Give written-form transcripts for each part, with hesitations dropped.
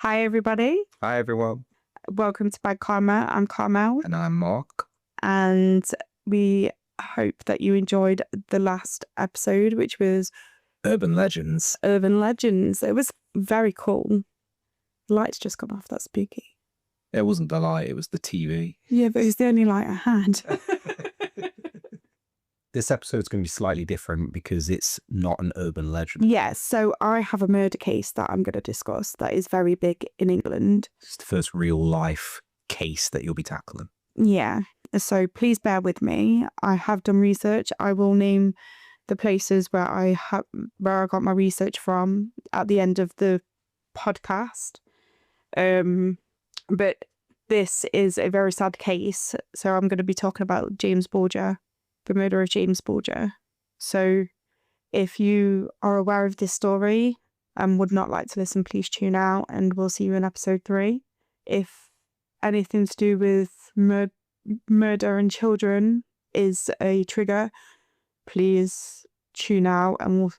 Hi, everybody. Hi, everyone. Welcome to Bad Karma. I'm Carmel. And I'm Mark. And we hope that you enjoyed the last episode, which was Urban Legends. Urban Legends. It was very cool. The light's just gone off. That's spooky. It wasn't the light, it was the TV. Yeah, but it's the only light I had. This episode's going to be slightly different because it's not an urban legend. Yeah, so I have a murder case that I'm going to discuss that is very big in England. It's the first real life case that you'll be tackling. Yeah, so please bear with me. I have done research. I will name the places where I got my research from at the end of the podcast. But this is a very sad case. So I'm going to be talking about James Bulger, the murder of James Bulger. So if you are aware of this story and would not like to listen, please tune out and we'll see you in episode 3. If anything to do with murder and children is a trigger, please tune out and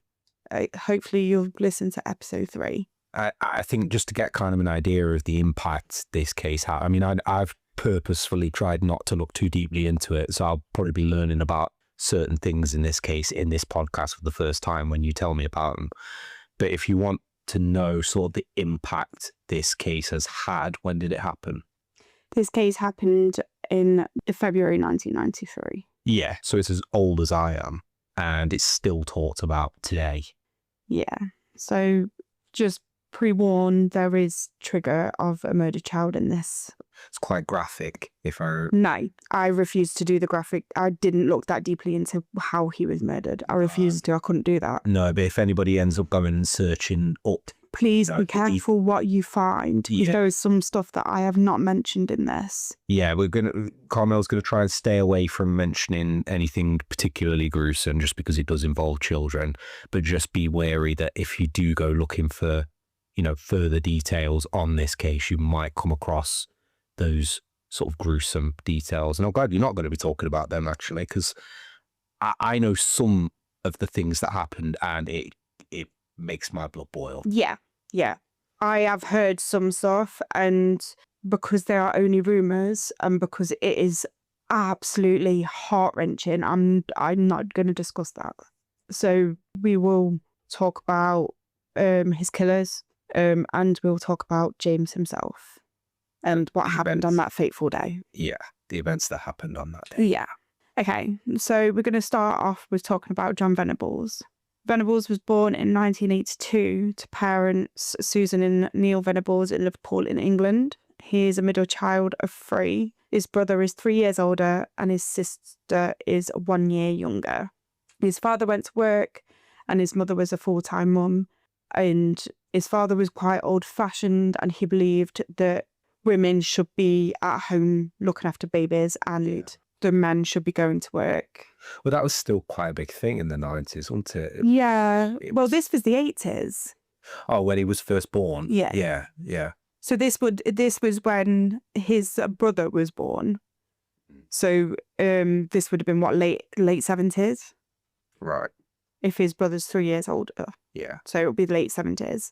hopefully you'll listen to episode 3. I think just to get kind of an idea of the impact this case had, I mean, I've purposefully tried not to look too deeply into it, so I'll probably be learning about certain things in this case in this podcast for the first time when you tell me about them. But if you want to know sort of the impact this case has had, when did it happen? This case happened in February 1993. Yeah, so it's as old as I am, and it's still talked about today. Yeah, so just pre-warned, there is trigger of a murdered child in this. It's quite graphic. No, I refused to do the graphic. I didn't look that deeply into how he was murdered. I refused to. I couldn't do that. No, but if anybody ends up going and searching up, please be careful what you find. Yeah. There is some stuff that I have not mentioned in this. Yeah, Carmel's gonna try and stay away from mentioning anything particularly gruesome, just because it does involve children. But just be wary that if you do go looking for, further details on this case, you might come across those sort of gruesome details. And I'm glad you're not going to be talking about them, actually, because I know some of the things that happened and it makes my blood boil. Yeah. I have heard some stuff, and because there are only rumours and because it is absolutely heart-wrenching, I'm not going to discuss that. So we will talk about his killers, and we'll talk about James himself and what happened on that fateful day. Yeah, the events that happened on that day. Yeah. Okay, so we're going to start off with talking about John Venables. Venables was born in 1982 to parents Susan and Neil Venables in Liverpool in England. He is a middle child of 3. His brother is 3 years older and his sister is 1 year younger. His father went to work and his mother was a full-time mum. And his father was quite old-fashioned and he believed that women should be at home looking after babies and the men should be going to work. Well, that was still quite a big thing in the 90s, wasn't it? Yeah. Well, this was the 80s. Oh, when he was first born? Yeah. Yeah. So this was when his brother was born. So this would have been, what, late 70s? Right. If his brother's 3 years older. Yeah. So it would be the late 70s.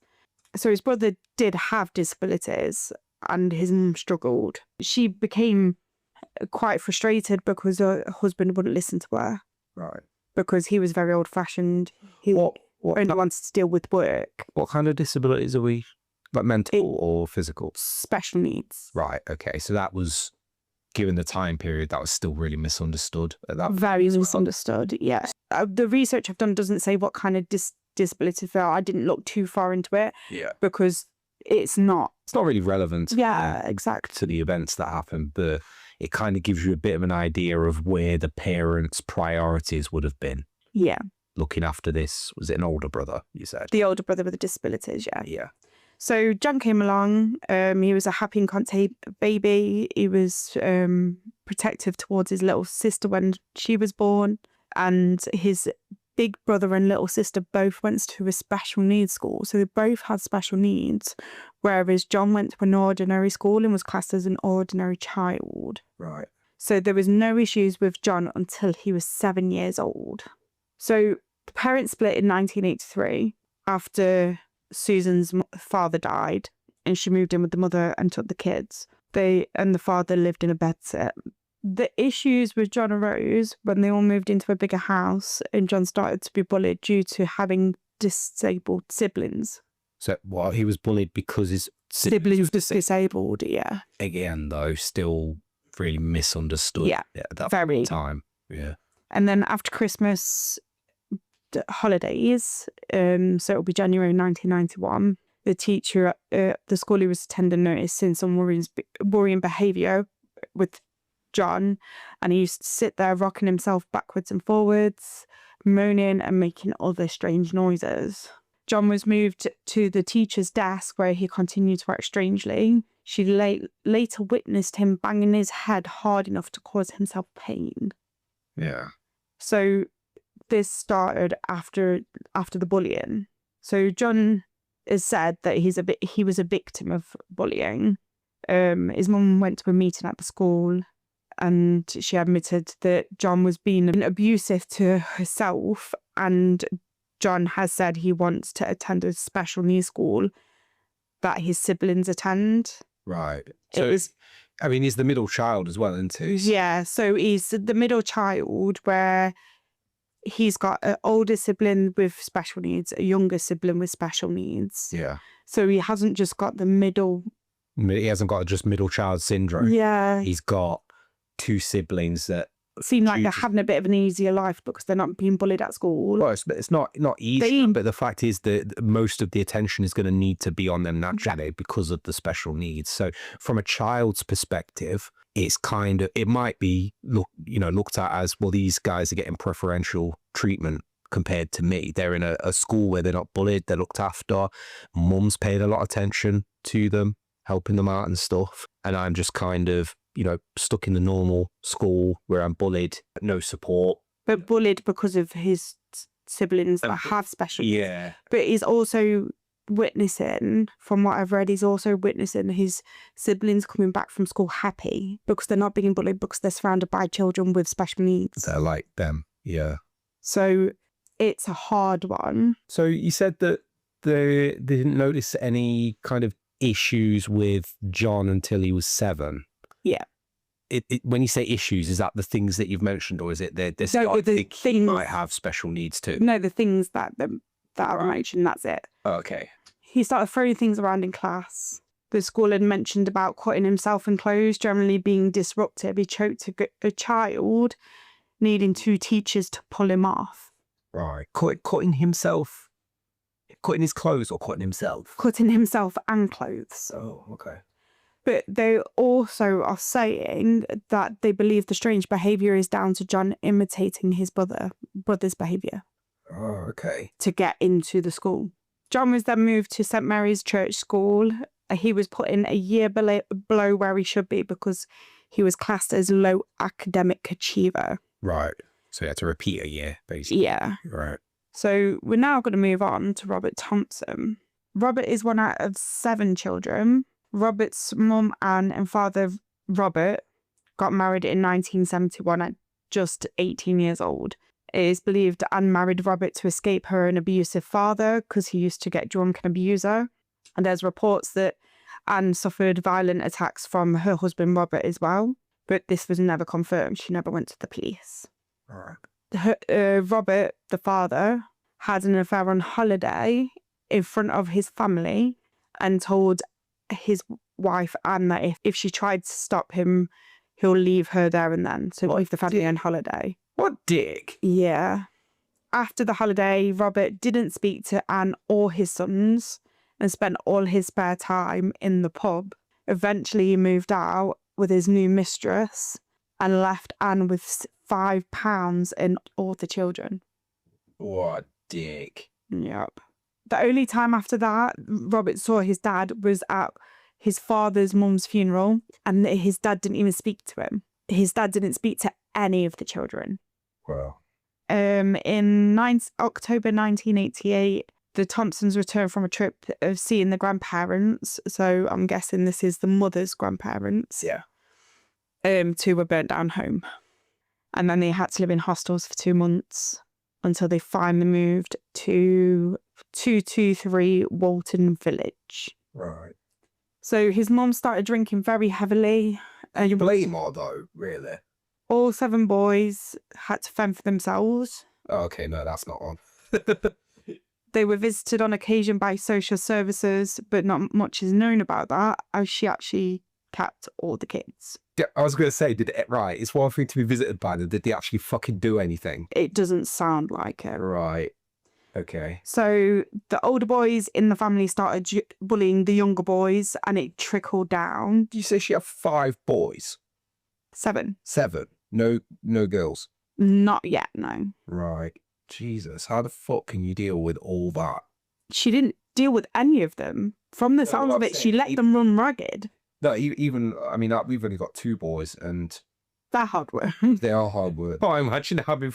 So his brother did have disabilities and his mum struggled. She became quite frustrated because her husband wouldn't listen to her. Right. Because he was very old-fashioned. He only wanted to deal with work. What kind of disabilities are we? Like mental or physical? Special needs. Right, okay. So that was, given the time period, that was still really misunderstood at that point. Very misunderstood, yeah. The research I've done doesn't say what kind of disabilities there are. I didn't look too far into it. Yeah. Because it's not really relevant. Yeah, exactly. To the events that happened, but it kind of gives you a bit of an idea of where the parents' priorities would have been. Yeah. Looking after this, was it an older brother, you said? The older brother with the disabilities, yeah. Yeah. So John came along. He was a happy and content baby. He was protective towards his little sister when she was born. And his big brother and little sister both went to a special needs school. So they both had special needs, whereas John went to an ordinary school and was classed as an ordinary child. Right. So there was no issues with John until he was 7 years old. So the parents split in 1983 after Susan's father died. and she moved in with the mother and took the kids. They and the father lived in a bedsit. The issues with John arose when they all moved into a bigger house and John started to be bullied due to having disabled siblings. So what, he was bullied because his Siblings was disabled, yeah. Again, though, still really misunderstood at that very time. Yeah. And then after Christmas holidays, so it'll be January 1991, the teacher at the school he was attending noticed seeing some worrying behaviour with John, and he used to sit there rocking himself backwards and forwards, moaning and making other strange noises. John was moved to the teacher's desk where he continued to act strangely. She later witnessed him banging his head hard enough to cause himself pain. Yeah. So this started after the bullying. So John has said that he was a victim of bullying. His mum went to a meeting at the school and she admitted that John was being abusive to herself, and John has said he wants to attend a special needs school that his siblings attend. Right. So he's the middle child as well, isn't he? Yeah, so he's the middle child where he's got an older sibling with special needs, a younger sibling with special needs. Yeah. So he hasn't just got the middle. He hasn't got just middle child syndrome. Yeah. He's got two siblings that seem like they're having a bit of an easier life because they're not being bullied at school. Well, it's not easy, but the fact is that most of the attention is going to need to be on them naturally because of the special needs. So from a child's perspective, it's it might be looked at as, well, these guys are getting preferential treatment compared to me. They're in a school where they're not bullied, they're looked after. Mum's paid a lot of attention to them, helping them out and stuff. And I'm just kind of, stuck in the normal school where I'm bullied, no support. But bullied because of his siblings that have special needs. Yeah. But he's also witnessing, from what I've read, he's also witnessing his siblings coming back from school happy because they're not being bullied, because they're surrounded by children with special needs. They're like them, yeah. So it's a hard one. So you said that they didn't notice any kind of issues with John until he was 7. Yeah. When you say issues, is that the things that you've mentioned, or is it the things he might have special needs too? No, the things that are mentioned, that's it. Oh, okay. He started throwing things around in class. The school had mentioned about cutting himself in clothes, generally being disruptive. He choked a child, needing 2 teachers to pull him off. Right. Cutting himself? Cutting his clothes or cutting himself? Cutting himself and clothes. Oh, okay. But they also are saying that they believe the strange behaviour is down to John imitating his brother's behaviour. Oh, okay. To get into the school. John was then moved to St Mary's Church School. He was put in a year below where he should be because he was classed as low academic achiever. Right. So he had to repeat a year, basically. Yeah. Right. So we're now going to move on to Robert Thompson. Robert is one out of 7 children. Robert's mum, Anne, and father, Robert, got married in 1971 at just 18 years old. It is believed Anne married Robert to escape her an abusive father because he used to get drunk and abuse her. And there's reports that Anne suffered violent attacks from her husband, Robert, as well. But this was never confirmed. She never went to the police. All right. Robert, the father, had an affair on holiday in front of his family and told his wife Anne that if she tried to stop him, he'll leave her there and then. So leave the family on holiday. What dick? Yeah. After the holiday, Robert didn't speak to Anne or his sons and spent all his spare time in the pub. Eventually, he moved out with his new mistress and left Anne with £5 and all the children. What dick? Yep. The only time after that Robert saw his dad was at his father's mum's funeral, and his dad didn't even speak to him. His dad didn't speak to any of the children. Wow. In October 1988, the Thompsons returned from a trip of seeing the grandparents. So I'm guessing this is the mother's grandparents. Yeah. To a burnt down home. And then they had to live in hostels for 2 months until they finally moved to 223 Walton Village. Right. So his mum started drinking very heavily. You blame her though, really? All 7 boys had to fend for themselves. Oh, okay, no, that's not on. They were visited on occasion by social services, but not much is known about that, as she actually kept all the kids. Yeah, I was going to say, right, it's one thing to be visited by them. Did they actually fucking do anything? It doesn't sound like it. Right. Okay. So the older boys in the family started bullying the younger boys, and it trickled down. Did you say she had 5 boys? 7. 7? No girls? Not yet, no. Right. Jesus, how the fuck can you deal with all that? She didn't deal with any of them. From the sounds of it, she let them run ragged. No, even, I mean, we've only got 2 boys and... They're hard work. They are hard work. Oh, I imagine having,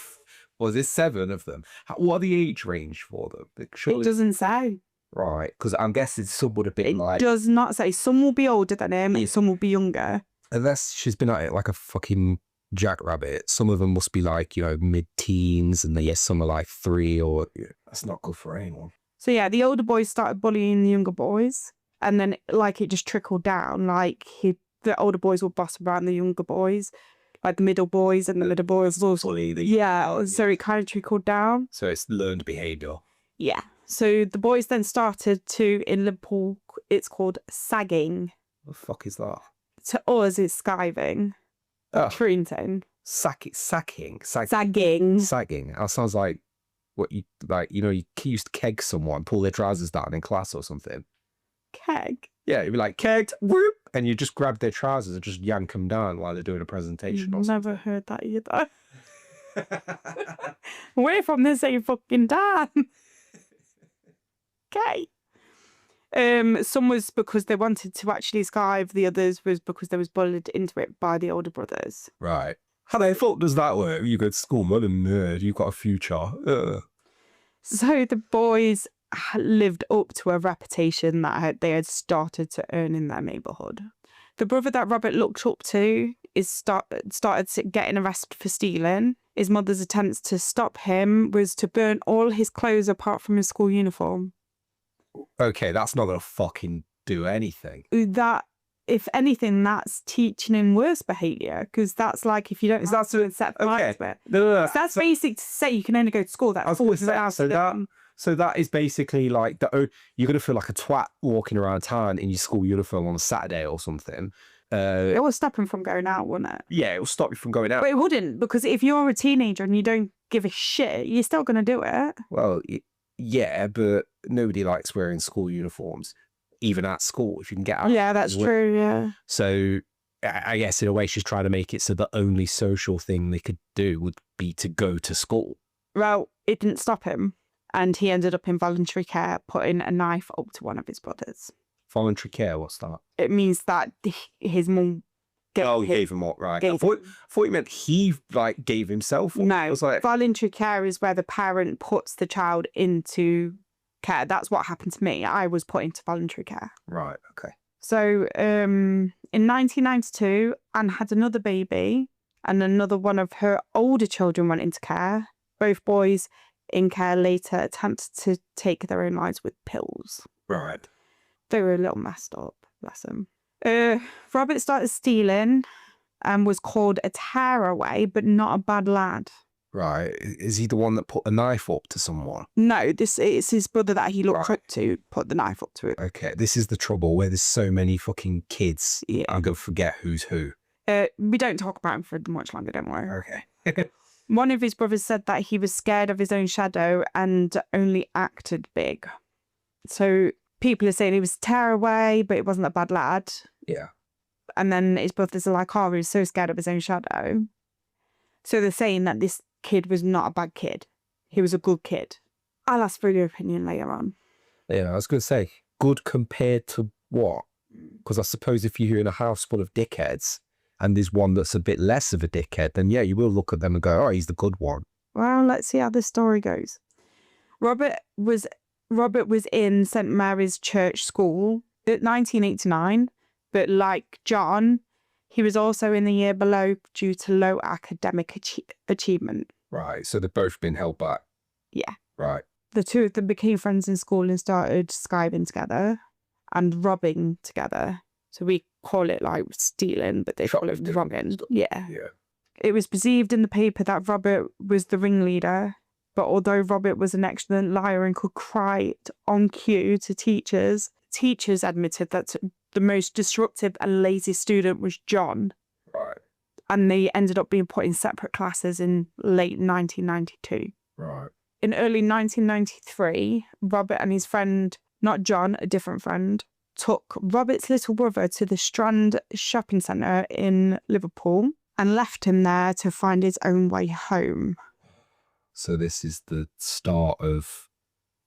was it 7 of them? What are the age range for them? It doesn't say. Right, because I'm guessing some would have been It does not say. Some will be older than him and some will be younger. Unless she's been at it like a fucking jackrabbit. Some of them must be like, mid-teens, and some are like 3 or... That's not good for anyone. So yeah, the older boys started bullying the younger boys, and then it just trickled down. The older boys would boss around the younger boys, like the middle boys, and the middle boys also. So it kind of trickled down. So it's learned behaviour. Yeah. So the boys then started to, in Liverpool, it's called sagging. What the fuck is that? To us, it's skiving. Treating. Sagging. Sagging. Sagging. That sounds like what you used to keg someone, pull their trousers down in class or something. Keg? Yeah, you'd be like, kegged, whoop, and you just grab their trousers and just yank them down while they're doing a presentation or something. Never heard that either. Away from this, you fucking damn. Okay. Some was because they wanted to actually skive. The others was because they was bullied into it by the older brothers. Right. How the fuck does that work? You go to school, mother nerd. You've got a future. So the boys lived up to a reputation that they had started to earn in their neighbourhood. The brother that Robert looked up to started getting arrested for stealing. His mother's attempts to stop him was to burn all his clothes apart from his school uniform. Okay, that's not going to fucking do anything. That, if anything, that's teaching him worse behaviour, because that's like if you don't set fires to it. No. So that's basic to say you can only go to school. So that is basically like you're going to feel like a twat walking around town in your school uniform on a Saturday or something. It will stop him from going out, wouldn't it? Yeah, it will stop you from going out. But it wouldn't, because if you're a teenager and you don't give a shit, you're still going to do it. Well, yeah, but nobody likes wearing school uniforms, even at school, if you can get out. Yeah, that's true, yeah. So I guess in a way she's trying to make it so the only social thing they could do would be to go to school. Well, it didn't stop him, and he ended up in voluntary care, putting a knife up to one of his brothers. Voluntary care, what's that? It means that his mum... gave him up, right. I thought you meant he gave himself up. No, voluntary care is where the parent puts the child into care. That's what happened to me. I was put into voluntary care. Right, okay. So in 1992, Anne had another baby, and another one of her older children went into care. Both boys in care later attempted to take their own lives with pills. Right. They were a little messed up, bless them. Robert started stealing and was called a tearaway, but not a bad lad. Right. Is he the one that put a knife up to someone? No, it's his brother that he looked up to put the knife up to it. Okay, this is the trouble where there's so many fucking kids. Yeah. I'm going to forget who's who. We don't talk about him for much longer, don't worry. Okay. One of his brothers said that he was scared of his own shadow and only acted big. So people are saying he was a tearaway, but it wasn't a bad lad. Yeah. And then his brothers are like, oh, he was so scared of his own shadow. So they're saying that this kid was not a bad kid. He was a good kid. I'll ask for your opinion later on. Yeah, I was going to say, good compared to what? Because I suppose if you're in a house full of dickheads and there's one that's a bit less of a dickhead, then yeah, you will look at them and go, oh, he's the good one. Well, let's see how this story goes. Robert was in St. Mary's Church School in 1989, but like John, he was also in the year below due to low academic achievement. Right, so they've both been held back. Yeah. Right. The two of them became friends in school and started skiving together. and robbing together. So we call it like stealing, but they call it robbing. Yeah. It was perceived in the paper that Robert was the ringleader, but although Robert was an excellent liar and could cry on cue to teachers, teachers admitted that the most disruptive and lazy student was John. Right. And they ended up being put in separate classes in late 1992. Right. In early 1993, Robert and his friend, not John, a different friend, took Robert's little brother to the Strand shopping centre in Liverpool and left him there to find his own way home. So this is the start of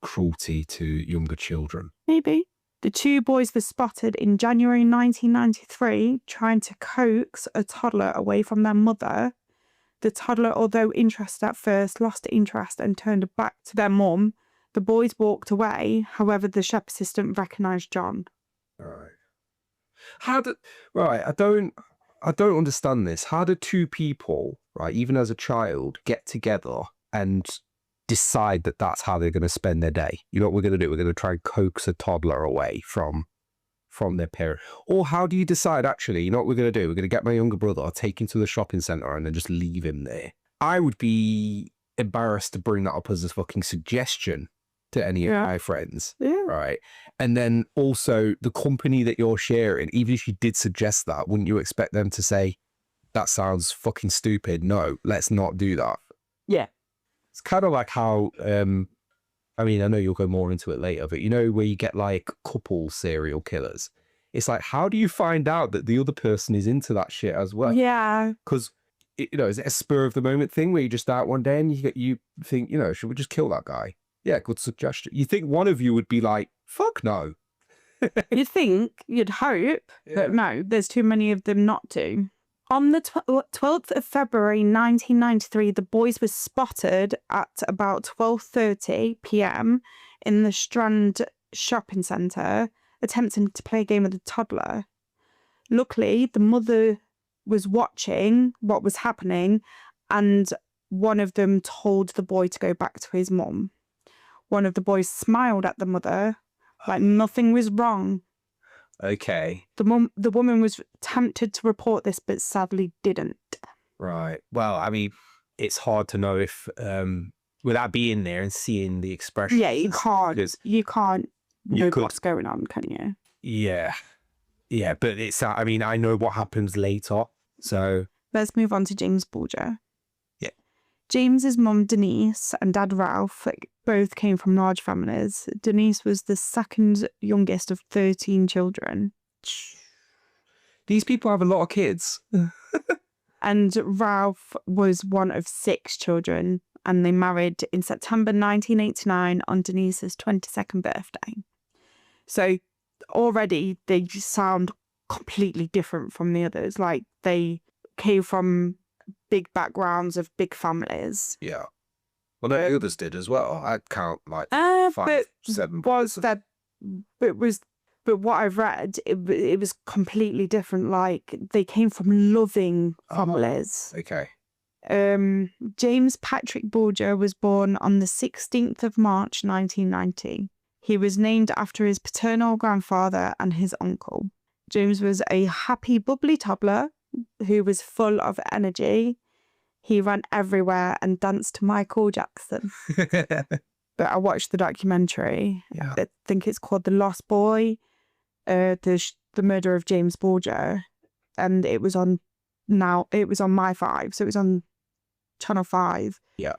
cruelty to younger children. Maybe. The two boys were spotted in January 1993 trying to coax a toddler away from their mother. The toddler, although interested at first, lost interest and turned back to their mum. The boys walked away. However, the shop assistant recognised John. Right. I don't understand this. How do two people, right, even as a child, get together and decide that that's how they're going to spend their day? You know what we're going to do? We're going to try and coax a toddler away from their parent. Or how do you decide, actually, you know what we're going to do? We're going to get my younger brother, take him to the shopping centre and then just leave him there. I would be embarrassed to bring that up as a fucking suggestion to any of my friends. Yeah. Right. And then also the company that you're sharing, even if you did suggest that, wouldn't you expect them to say, that sounds fucking stupid. No, let's not do that. Yeah. It's kind of like how, I mean, I know you'll go more into it later, but you know, where you get like couple serial killers, it's like, how do you find out that the other person is into that shit as well? Yeah. Because, you know, is it a spur of the moment thing where you just out one day and you think, you know, should we just kill that guy? Yeah, good suggestion. You think one of you would be like, fuck no. You'd think, you'd hope, but no, there's too many of them not to. On the 12th of February 1993, the boys were spotted at about 12:30 p.m. in the Strand shopping centre, attempting to play a game with a toddler. Luckily, the mother was watching what was happening, and one of them told the boy to go back to his mum. One of the boys smiled at the mother, like nothing was wrong. Okay. The woman was tempted to report this, but sadly didn't. Right. Well, I mean, it's hard to know if, without being there and seeing the expression. Yeah, you can't know what's going on, can you? Yeah. Yeah, but it's, I mean, I know what happens later, so. Let's move on to James Bulger. Yeah. James's mum, Denise, and dad, Ralph, both came from large families. Denise was the second youngest of 13 children. These people have a lot of kids. And Ralph was one of 6 children, and they married in September 1989 on Denise's 22nd birthday. So already they just sound completely different from the others. Like, they came from big backgrounds of big families. Yeah. Well, no, the others did as well. I'd count like 5, 7. But what I've read, it was completely different. Like, they came from loving families. Okay. James Patrick Bulger was born on the 16th of March, 1990. He was named after his paternal grandfather and his uncle. James was a happy, bubbly toddler who was full of energy. He ran everywhere and danced to Michael Jackson. But I watched the documentary. Yeah. I think it's called The Lost Boy, the murder of James Bulger. And it was on My 5. So it was on Channel 5. Yeah.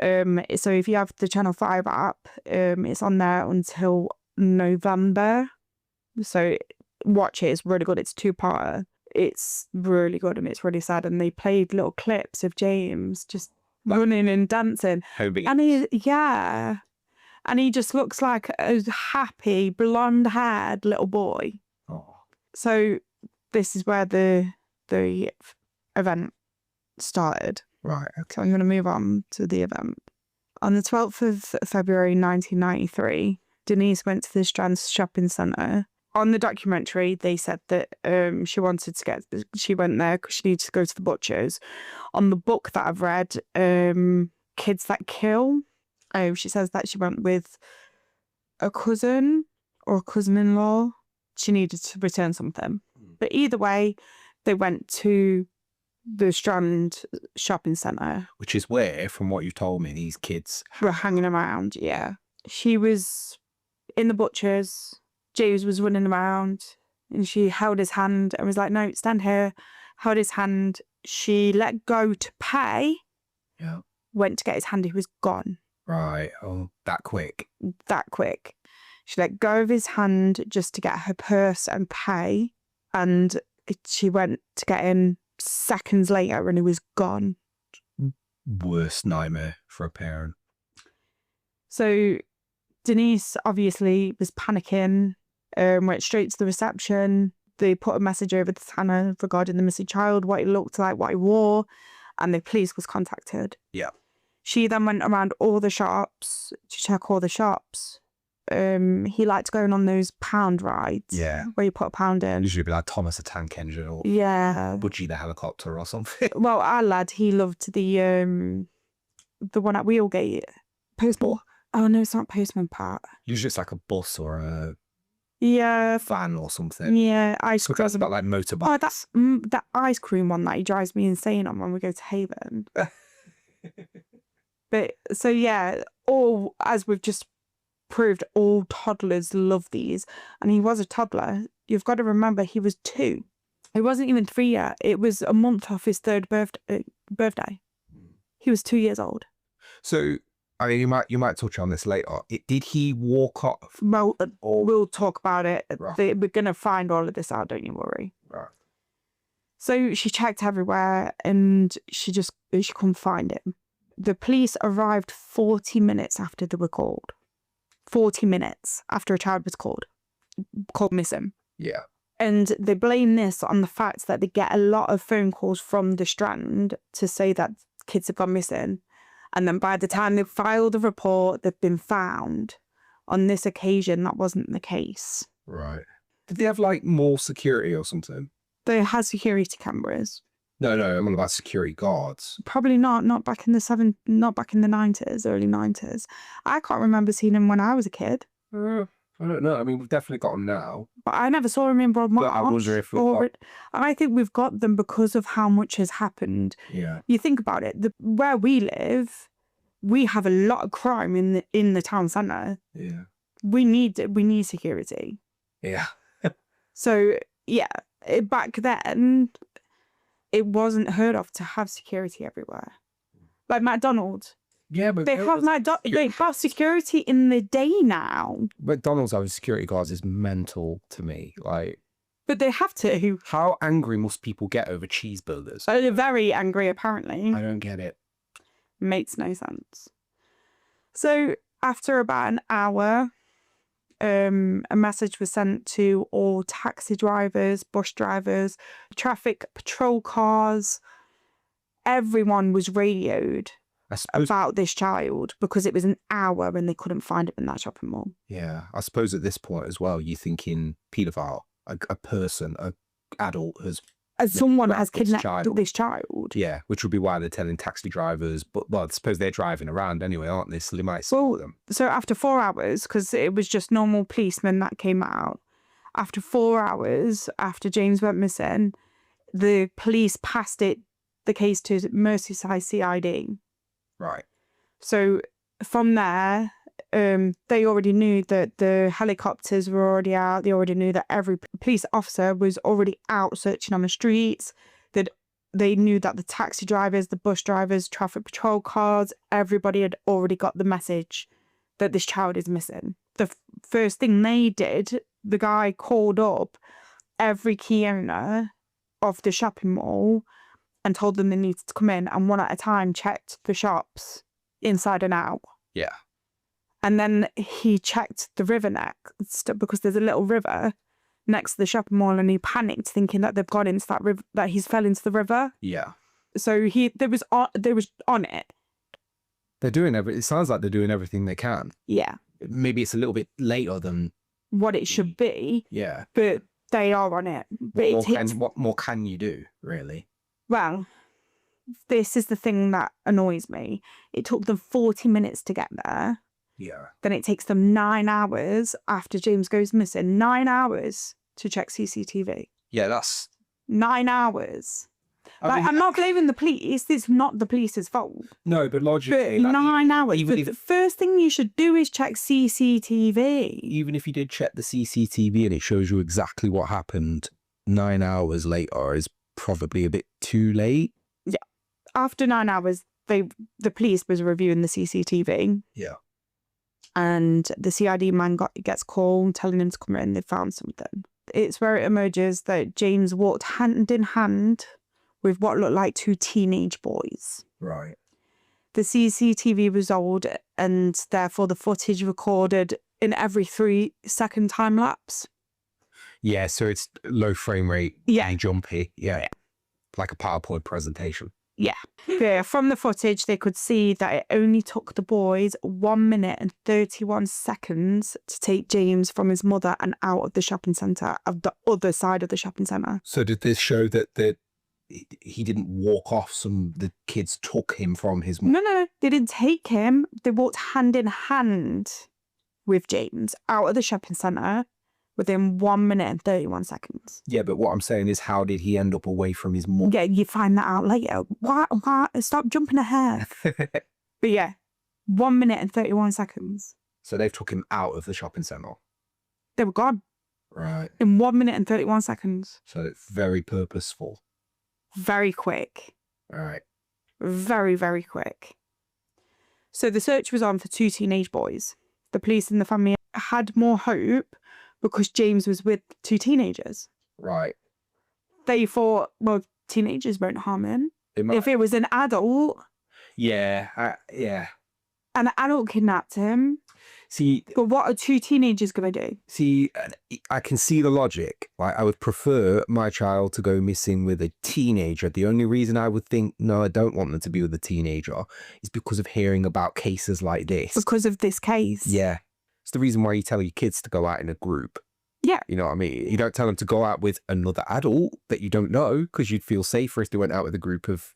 So if you have the Channel 5 app, it's on there until November. So watch it. It's really good. It's 2-parter. It's really good and it's really sad. And they played little clips of James just running and dancing. And he just looks like a happy, blonde-haired little boy. Oh. So this is where the event started. Right. Okay. So I'm going to move on to the event. On the 12th of February 1993, Denise went to the Strand shopping centre. On the documentary, they said that she went there because she needed to go to the butcher's. On the book that I've read, Kids That Kill, she says that she went with a cousin or a cousin-in-law. she needed to return something. But either way, they went to the Strand shopping centre. Which is where, from what you told me, these kids were hanging around, yeah. She was in the butcher's. James was running around and she held his hand and was like, no, stand here. Held his hand. She let go to pay. Yeah. Went to get his hand. He was gone. Right. Oh, that quick. That quick. She let go of his hand just to get her purse and pay. And she went to get him seconds later and he was gone. Worst nightmare for a parent. So Denise obviously was panicking, went straight to the reception. They put a message over to Tanner regarding the missing child, what he looked like, what he wore, and the police was contacted. Yeah. She then went around all the shops to check all the shops. He liked going on those pound rides. Yeah. Where you put a pound in. Usually be like Thomas the Tank Engine or Budgie the Helicopter or something. Well, our lad, he loved the one at Wheelgate. Postman. Oh no, it's not Postman Pat. Usually it's like a bus or a van or something. Yeah, ice So cream. that's about like motorbike. Oh, that's that ice cream one that he drives me insane on when we go to Haven. But so yeah, all as we've just proved, all toddlers love these, and he was a toddler. You've got to remember, he was 2. He wasn't even 3 yet. It was a month off his 3rd birthday. He was 2 years old. So, I mean, you might touch on this later. Did he walk off? Well, we'll talk about it. Right. We're gonna find all of this out. Don't you worry. Right. So she checked everywhere, and she couldn't find him. The police arrived 40 minutes after they were called. 40 minutes after a child was called missing. Yeah. And they blame this on the fact that they get a lot of phone calls from the Strand to say that kids have gone missing. And then by the time they filed a report, they've been found. On this occasion, that wasn't the case. Right. Did they have like more security or something? They had security cameras. No, I'm on about security guards. Probably not back in the 90s, early 90s. I can't remember seeing him when I was a kid. I don't know. I mean, we've definitely got them now. But I never saw him in Broadmoor. But I wonder if I think we've got them because of how much has happened. Yeah. You think about it. Where we live, we have a lot of crime in the town centre. Yeah. We need security. Yeah. So yeah, back then, it wasn't heard of to have security everywhere. Like McDonald's. Yeah, but They have security in the day now. McDonald's having security guards is mental to me. Like, But they have to. how angry must people get over cheeseburgers? They're very angry, apparently. I don't get it. Makes no sense. So after about an hour, a message was sent to all taxi drivers, bus drivers, traffic patrol cars. Everyone was radioed about this child because it was an hour and they couldn't find him in that shopping mall. Yeah, I suppose at this point as well, you're thinking paedophile, a person, an adult Someone has kidnapped child. this child. Yeah, which would be why they're telling taxi drivers. But, well, I suppose they're driving around anyway, aren't they? So they might support them. So after 4 hours, because it was just normal policemen that came out, after 4 hours after James went missing, the police passed the case to Merseyside CID. Right. So from there, they already knew that the helicopters were already out. They already knew that every police officer was already out searching on the streets. That they knew that the taxi drivers, the bus drivers, traffic patrol cars, everybody had already got the message that this child is missing. The first thing they did, the guy called up every key owner of the shopping mall and told them they needed to come in, and one at a time checked the shops inside and out. Yeah. And then he checked the river next, because there's a little river next to the shopping mall, and he panicked thinking that they've gone into that river, that he's fell into the river. Yeah. So they was on it. They're doing it sounds like they're doing everything they can. Yeah. Maybe it's a little bit later than what it should be. Yeah. But they are on it. What more can you do, really? Well, this is the thing that annoys me. It took them 40 minutes to get there. Yeah. Then it takes them 9 hours after James goes missing. 9 hours to check CCTV. Yeah, that's... 9 hours. I Like, mean, I'm not blaming the police. It's not the police's fault. no, but logically... But 9 hours. even But if- the first thing you should do is check CCTV. Even if you did check the CCTV and it shows you exactly what happened, 9 hours later is probably a bit too late. After 9 hours, the police was reviewing the CCTV. Yeah. And the CID man gets called telling him to come in. They found something. It's where it emerges that James walked hand in hand with what looked like 2 teenage boys. Right. The CCTV was old, and therefore the footage recorded in every 3-second time lapse. Yeah, so it's low frame rate, Yeah. jumpy. Yeah. Like a PowerPoint presentation. Yeah, from the footage, they could see that it only took the boys 1 minute and 31 seconds to take James from his mother and out of the shopping centre, of the other side of the shopping centre. So did this show that he didn't walk off? The kids took him from his mother? No, they didn't take him. They walked hand in hand with James out of the shopping centre within 1 minute and 31 seconds. Yeah, but what I'm saying is, how did he end up away from his mother? Yeah, you find that out later. What? Stop jumping ahead. But yeah, 1 minute and 31 seconds. So they've took him out of the shopping centre. They were gone Right. in 1 minute and 31 seconds. So it's very purposeful. Very quick. All right. Very, very quick. So the search was on for 2 teenage boys. The police and the family had more hope because James was with 2 teenagers. Right. They thought, well, teenagers won't harm him. If it was an adult, Yeah. an adult kidnapped him. See, But what are 2 teenagers going to do? I can see the logic. Like, I would prefer my child to go missing with a teenager. The only reason I would think, no, I don't want them to be with a teenager is because of hearing about cases like this. Because of this case. Yeah. It's the reason why you tell your kids to go out in a group. Yeah. You know what I mean? You don't tell them to go out with another adult that you don't know, because you'd feel safer if they went out with a group of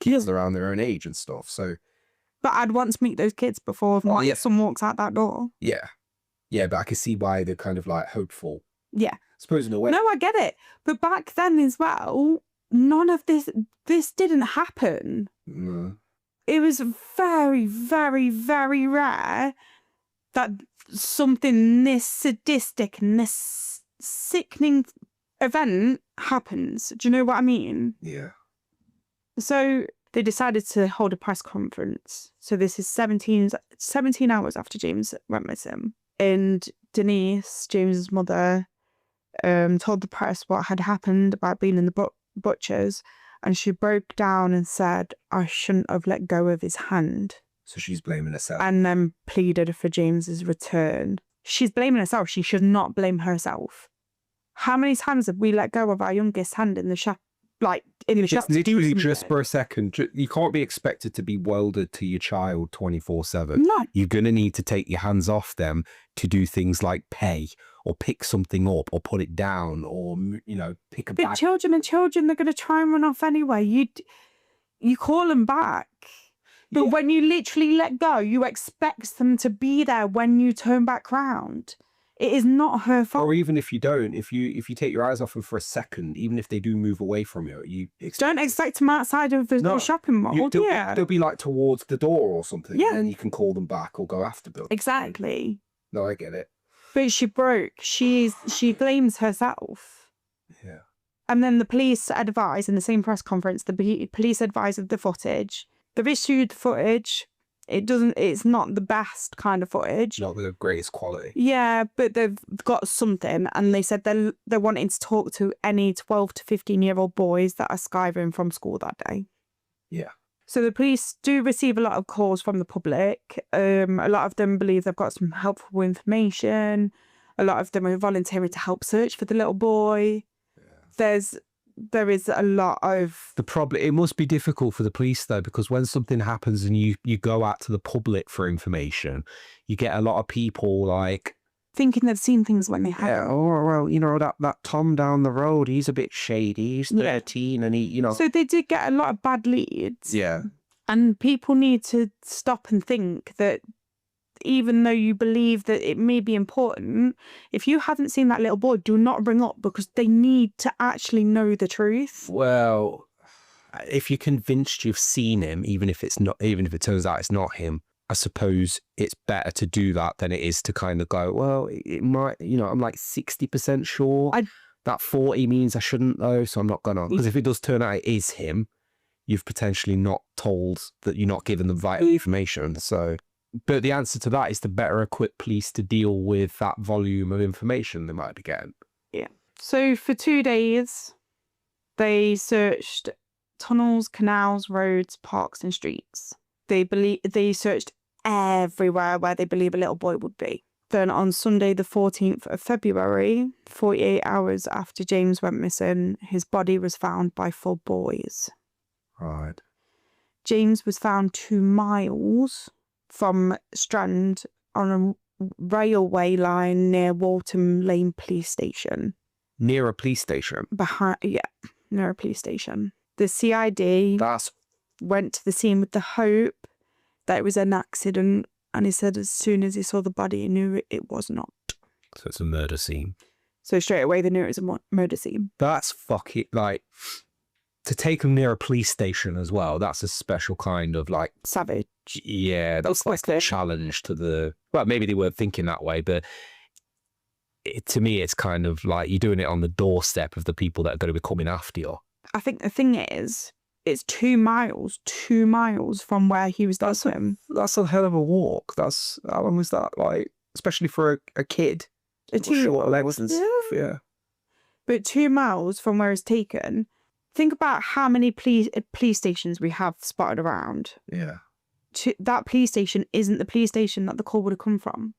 kids around their own age and stuff. So, But I'd want to meet those kids before someone walks out that door. yeah. Yeah, but I can see why they're kind of like hopeful. Yeah. I suppose in a way. No, I get it. But back then as well, none of this didn't happen. Mm. It was very, very, very rare that something this sadistic and this sickening event happens. Do you know what I mean? Yeah. So they decided to hold a press conference. So this is 17 hours after James went missing. And Denise, James's mother, told the press what had happened about being in the butchers. And she broke down and said, I shouldn't have let go of his hand. So she's blaming herself. And then pleaded for James's return. She's blaming herself. She should not blame herself. How many times have we let go of our youngest hand in the shop? Like, in the shop? It's literally just for a second. You can't be expected to be welded to your child 24/7. No. You're going to need to take your hands off them to do things like pay or pick something up or put it down or, you know, pick a But bag. children, they're going to try and run off anyway. You call them back. But Yeah. when you literally let go, you expect them to be there when you turn back round. It is not her fault. Or even if you don't, if you take your eyes off them for a second, even if they do move away from you, Don't expect them outside of the shopping mall. they'll be like towards the door or something. Yeah. And you can call them back or go after them. Exactly. No, I get it. But she broke. She blames herself. Yeah. And then the police advised in the same press conference, the police advised of the footage. They've issued footage. It's not the best kind of footage. Not the greatest quality. Yeah, but they've got something, and they said they're wanting to talk to any 12 to 15-year-old boys that are skiving from school that day. Yeah. So the police do receive a lot of calls from the public. A lot of them believe they've got some helpful information. A lot of them are volunteering to help search for the little boy. Yeah. There is a lot of... The problem, it must be difficult for the police though, because when something happens and you go out to the public for information, you get a lot of people like... thinking they've seen things when they haven't. Yeah, oh, well, you know, that Tom down the road, he's a bit shady. He's 13 and he, you know... So they did get a lot of bad leads. Yeah. And people need to stop and think that even though you believe that it may be important, if you haven't seen that little boy, do not bring up, because they need to actually know the truth. Well, if you're convinced you've seen him, even if it turns out it's not him, I suppose it's better to do that than it is to kind of go, well, it might, I'm like 60% sure. That 40 means I shouldn't though, so I'm not gonna. Because if it does turn out it is him, you've potentially not told that you're not given the vital information. So, but the answer to that is to better equip police to deal with that volume of information they might be getting. Yeah. So for 2 days, they searched tunnels, canals, roads, parks, and streets. They searched everywhere where they believe a little boy would be. Then on Sunday, the 14th of February, 48 hours after James went missing, his body was found by 4 boys. Right. James was found 2 miles from Strand on a railway line near Waltham Lane Police Station. Near a police station? Near a police station. The CID went to the scene with the hope that it was an accident, and he said as soon as he saw the body, he knew it was not. So it's a murder scene. So straight away, they knew it was a murder scene. That's fucking, like, to take them near a police station as well, that's a special kind of, like... Savage. Yeah, that's like a challenge to the... Well, maybe they weren't thinking that way, but to me, it's kind of like you're doing it on the doorstep of the people that are going to be coming after you. I think the thing is, it's 2 miles from where he was done. That's a hell of a walk. How long was that? Like, especially for a kid. A 2-year-old. Yeah. But 2 miles from where it's taken. Think about how many police stations we have spotted around. Yeah. That police station isn't the police station that the call would have come from.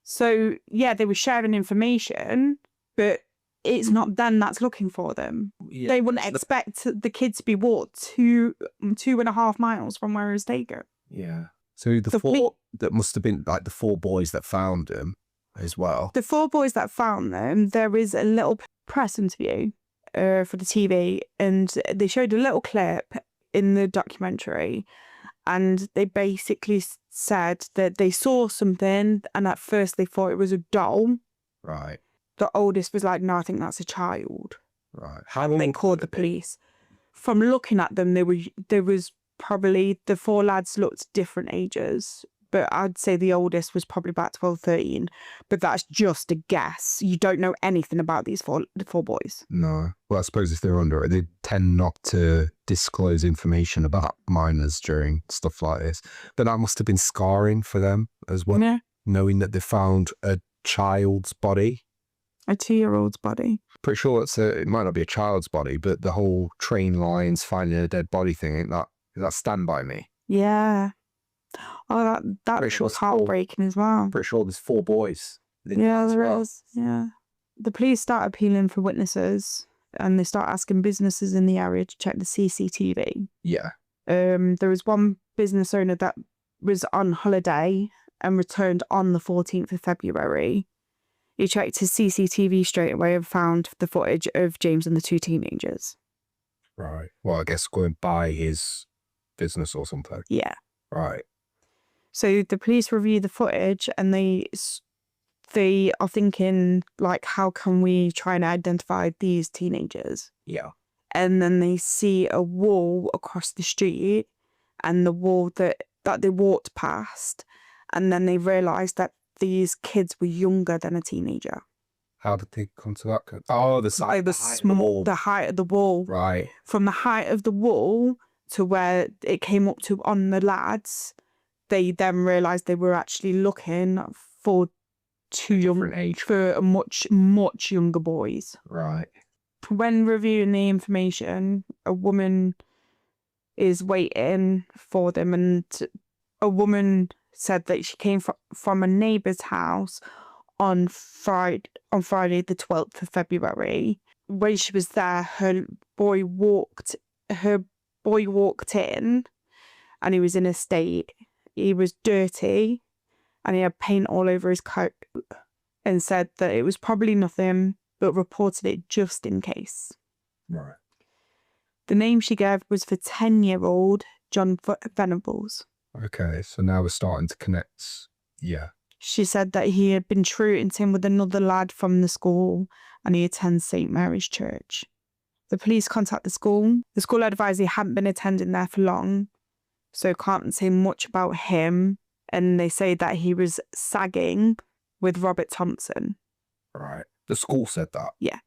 So, yeah, they were sharing information, but it's not them that's looking for them. Yeah, they wouldn't expect the kids to be walked 2.5 miles from where it was taken. Yeah. So the 4 that must have been like the 4 boys that found him as well. The 4 boys that found them, there is a little press interview for the TV, and they showed a little clip in the documentary, and they basically said that they saw something, and at first they thought it was a doll. Right. The oldest was like, no, I think that's a child. Right. How long? They called the police. From looking at them, there was probably, the 4 lads looked different ages, but I'd say the oldest was probably about 12, 13. But that's just a guess. You don't know anything about the 4 boys. No. Well, I suppose if they're under it, they tend not to disclose information about minors during stuff like this. But that must have been scarring for them as well. Yeah. Knowing that they found a child's body. A 2-year-old's body. Pretty sure it might not be a child's body, but the whole train lines finding a dead body thing, is that Stand By Me? Yeah. Oh, that was heartbreaking as well. Pretty sure there's 4 boys. Yeah, there is. Yeah. The police start appealing for witnesses, and they start asking businesses in the area to check the CCTV. Yeah. There was one business owner that was on holiday and returned on the 14th of February. He checked his CCTV straight away and found the footage of James and the 2 teenagers. Right. Well, I guess going by his business or something. Yeah. Right. So the police review the footage, and they are thinking, like, how can we try and identify these teenagers? Yeah. And then they see a wall across the street, and the wall that they walked past, and then they realised that these kids were younger than a teenager. How did they come to that? Oh, the height of the wall. Right. From the height of the wall to where it came up to on the lads, they then realised they were actually looking for much, much younger boys. Right. When reviewing the information, a woman is waiting for them, and a woman said that she came from a neighbour's house on Friday the 12th of February. When she was there, her boy walked in, and he was in a state. He was dirty, and he had paint all over his coat, and said that it was probably nothing, but reported it just in case. Right. The name she gave was for 10-year-old John Venables. Okay, so now we're starting to connect. Yeah. She said that he had been truanting with another lad from the school and he attends St. Mary's Church. The police contact the school. The school advised he hadn't been attending there for long, so can't say much about him. And they say that he was sagging with Robert Thompson. Right. The school said that. Yeah.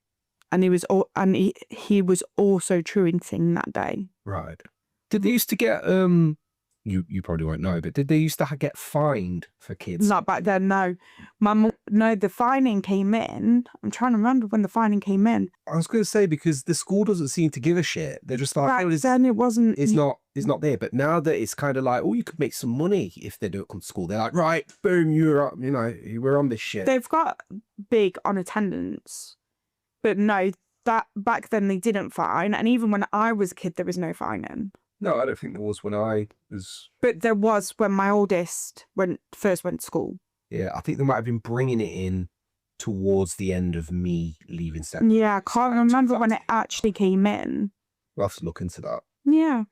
And he was also truanting that day. Right. Did they used to get you probably won't know, but did they used to get fined for kids? Not back then, no. No, the fining came in. I'm trying to remember when the fining came in. I was going to say, because the school doesn't seem to give a shit. They're just like, Back then it wasn't. It's not there. But now that it's kind of like, oh, you could make some money if they don't come to school. They're like, right, boom, you're up. You know, we're on this shit. They've got big on attendance, but no, that back then they didn't fine. And even when I was a kid, there was no fining. No, I don't think there was when I was. But there was when my oldest first went to school. Yeah, I think they might have been bringing it in towards the end of me leaving secondary. Yeah, I can't remember when it actually came in. We'll have to look into that. Yeah.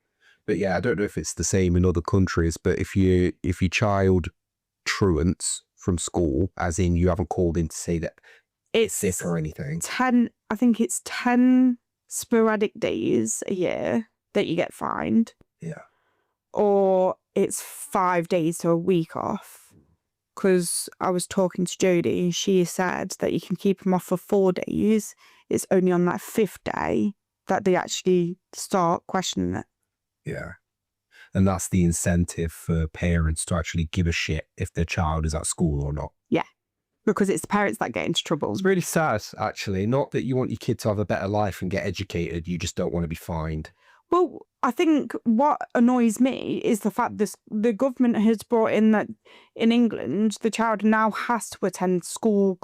But yeah, I don't know if it's the same in other countries, but if your child truants from school, as in you haven't called in to say that it's sick or anything. I think it's 10 sporadic days a year that you get fined. Yeah. Or it's 5 days to a week off. Because I was talking to Jodie, she said that you can keep them off for 4 days. It's only on that 5th day that they actually start questioning it. Yeah. And that's the incentive for parents to actually give a shit if their child is at school or not. Yeah. Because it's the parents that get into trouble. It's really sad, actually. Not that you want your kid to have a better life and get educated. You just don't want to be fined. Well, I think what annoys me is the fact that the government has brought in that in England, the child now has to attend school,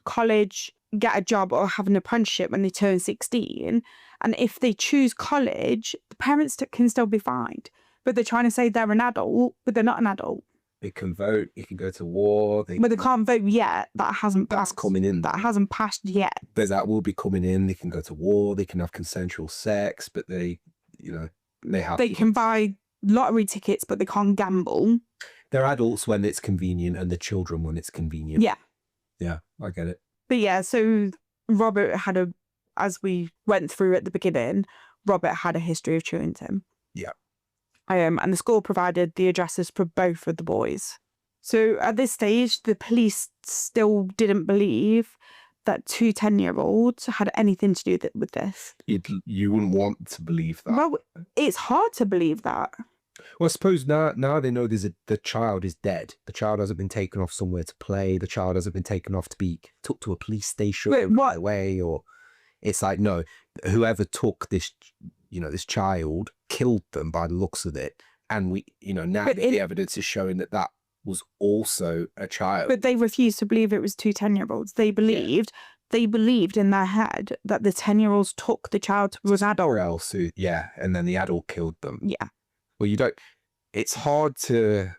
college, get a job or have an apprenticeship when they turn 16. And if they choose college, the parents can still be fined. But they're trying to say they're an adult, but they're not an adult. They can vote, you can go to war. But they can't vote yet. That hasn't passed. That's coming in. That hasn't passed yet. That will be coming in. They can go to war, they can have consensual sex, but they can buy lottery tickets, but they can't gamble. They're adults when it's convenient and the children when it's convenient. Yeah. Yeah, I get it. But yeah, so Robert had as we went through at the beginning, Robert had a history of truanting. Yeah. And the school provided the addresses for both of the boys. So at this stage, the police still didn't believe that 2 10-year-olds had anything to do with this. You wouldn't want to believe that. Well, it's hard to believe that. Well, I suppose now they know the child is dead. The child hasn't been taken off somewhere to play. The child hasn't been taken off to be took to a police station right away. Or it's like, no, whoever took this, this child killed them by the looks of it. And the evidence is showing that was also a child. But they refused to believe it was 2 10-year-olds. They believed in their head that the 10-year-olds took the child to an adult. Or else, and then the adult killed them. Yeah. Well, it's hard to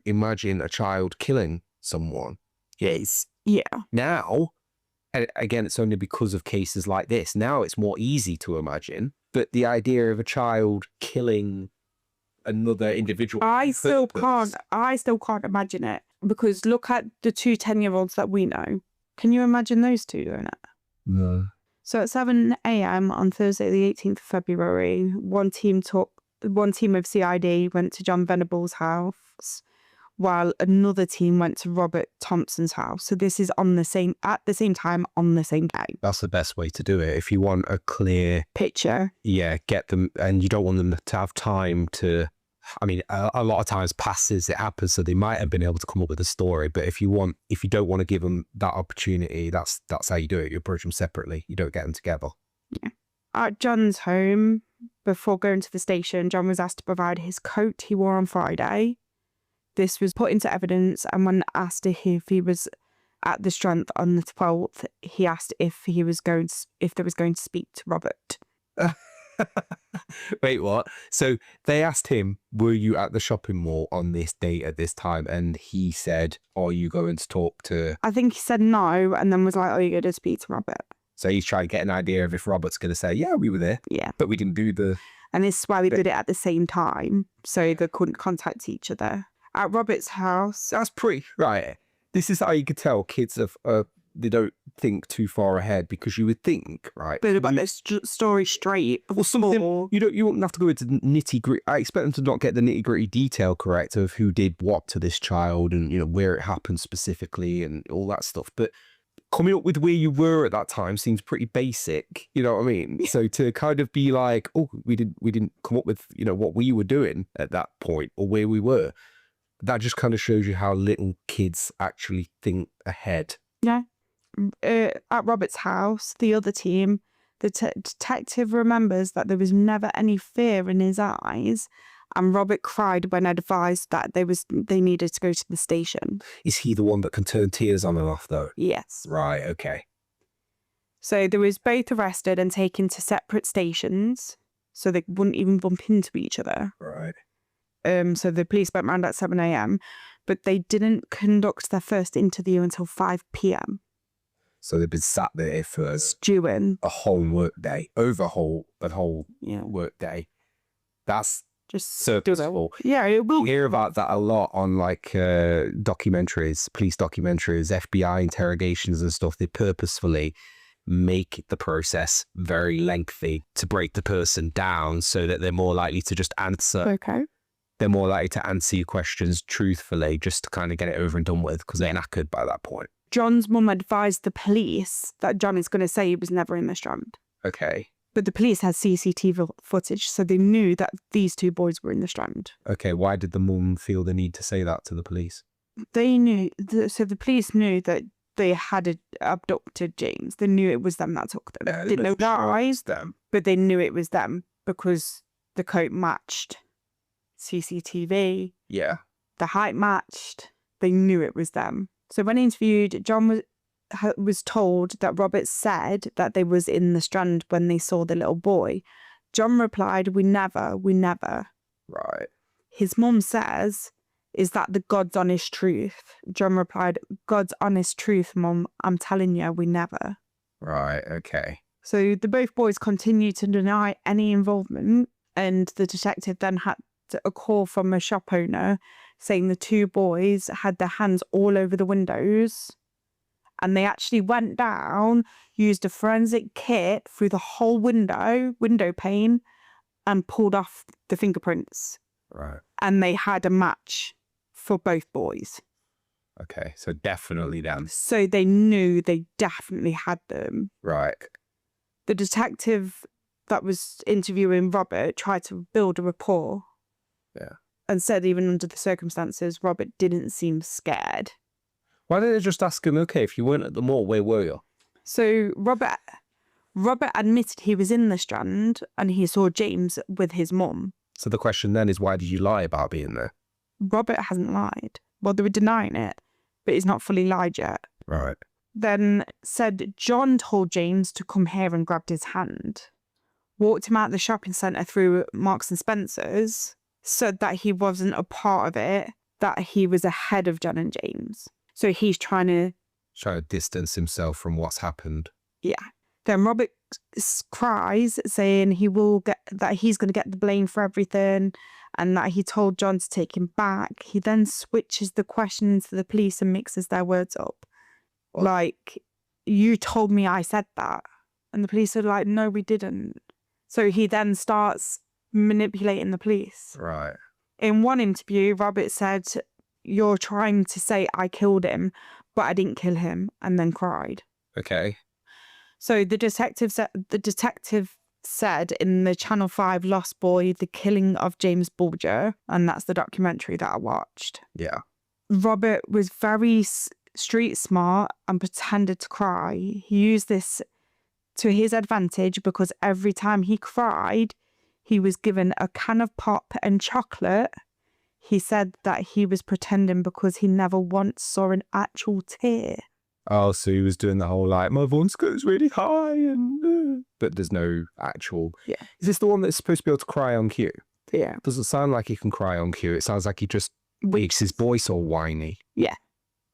imagine a child killing someone. Yes. Yeah. Now, and again, it's only because of cases like this. Now it's more easy to imagine, but the idea of a child killing another individual. I still can't imagine it, because look at the 2 10-year-olds that we know. Can you imagine those two doing it? No. So at 7 a.m. on Thursday, the 18th of February, one team of CID went to John Venables' house, while another team went to Robert Thompson's house. So this is at the same time on the same day. That's the best way to do it. If you want a clear picture. Yeah, get them, and you don't want them to have time to, a lot of times passes, it happens, so they might have been able to come up with a story. But if you don't want to give them that opportunity, that's how you do it. You approach them separately. You don't get them together. Yeah. At John's home, before going to the station, John was asked to provide his coat he wore on Friday. This was put into evidence, and when asked if he was at the Strength on the 12th, he asked if they was going to speak to Robert. Wait, what? So they asked him, were you at the shopping mall on this date at this time? And he said, are you going to talk to... I think he said no, and then was like, are you going to speak to Robert? So he's trying to get an idea of if Robert's going to say, yeah, we were there, Yeah. but we didn't do the... And this is why they did it at the same time, so they couldn't contact each other. At Robert's house... That's pretty... Right. This is how you could tell kids they don't think too far ahead, because you would think, right? But about this story straight. Well, something you wouldn't have to go into nitty gritty. I expect them to not get the nitty gritty detail correct of who did what to this child and where it happened specifically and all that stuff. But coming up with where you were at that time seems pretty basic. You know what I mean? Yeah. So to kind of be like, oh, we didn't come up with what we were doing at that point or where we were. That just kind of shows you how little kids actually think ahead. Yeah. At Robert's house, the other team, the detective remembers that there was never any fear in his eyes, and Robert cried when advised that they needed to go to the station. Is he the one that can turn tears on and off, though? Yes. Right, okay. So they was both arrested and taken to separate stations, so they wouldn't even bump into each other. Right. So the police went round at 7 a.m, but they didn't conduct their first interview until 5 p.m. So they've been sat there for stewing a whole work day, a whole work day. That's just purposeful. Yeah, it will. You hear about that a lot on like documentaries, police documentaries, FBI interrogations and stuff. They purposefully make the process very lengthy to break the person down so that they're more likely to just answer. Okay. They're more likely to answer your questions truthfully, just to kind of get it over and done with, because they're knackered by that point. John's mum advised the police that John is going to say he was never in the Strand. Okay. But the police had CCTV footage, so they knew that these two boys were in the Strand. Okay, why did the mum feel the need to say that to the police? They knew, so the police knew that they had abducted James. They knew it was them that took them. Didn't know why, but they knew it was them because the coat matched CCTV. Yeah. The height matched. They knew it was them. So when interviewed, John was told that Robert said that they was in the Strand when they saw the little boy. John replied, we never. Right. His mum says, is that the God's honest truth? John replied, God's honest truth, Mum. I'm telling you, we never. Right, okay. So the both boys continued to deny any involvement, and the detective then had a call from a shop owner saying the two boys had their hands all over the windows, and they actually went down, used a forensic kit through the whole window pane, and pulled off the fingerprints. Right. And they had a match for both boys. Okay, so definitely them. So they knew they definitely had them. Right. The detective that was interviewing Robert tried to build a rapport. Yeah. And said even under the circumstances, Robert didn't seem scared. Why didn't they just ask him, okay, if you weren't at the mall, where were you? So Robert admitted he was in the Strand and he saw James with his mum. So the question then is, why did you lie about being there? Robert hasn't lied. Well, they were denying it, but he's not fully lied yet. Right. Then said John told James to come here and grabbed his hand. Walked him out the shopping centre through Marks and Spencer's. Said that he wasn't a part of it, that he was ahead of John and James. So he's trying to distance himself from what's happened. Yeah. Then Robert cries, saying he's going to get the blame for everything, and that he told John to take him back. He then switches the questions to the police and mixes their words up. What? Like, you told me I said that. And the police are like, no, we didn't. So he then starts manipulating the police. Right. In one interview, Robert said, you're trying to say I killed him, but I didn't kill him, and then cried. Okay. So the detective said in the Channel 5 Lost Boy, The Killing of James Bulger, and that's the documentary that I watched. Yeah. Robert was very street smart and pretended to cry. He used this to his advantage because every time he cried, he was given a can of pop and chocolate. He said that he was pretending because he never once saw an actual tear. Oh, so he was doing the whole like, my voice goes really high and... But there's no actual... Yeah. Is this the one that's supposed to be able to cry on cue? Yeah. Doesn't sound like he can cry on cue. It sounds like he just makes his voice all whiny. Yeah.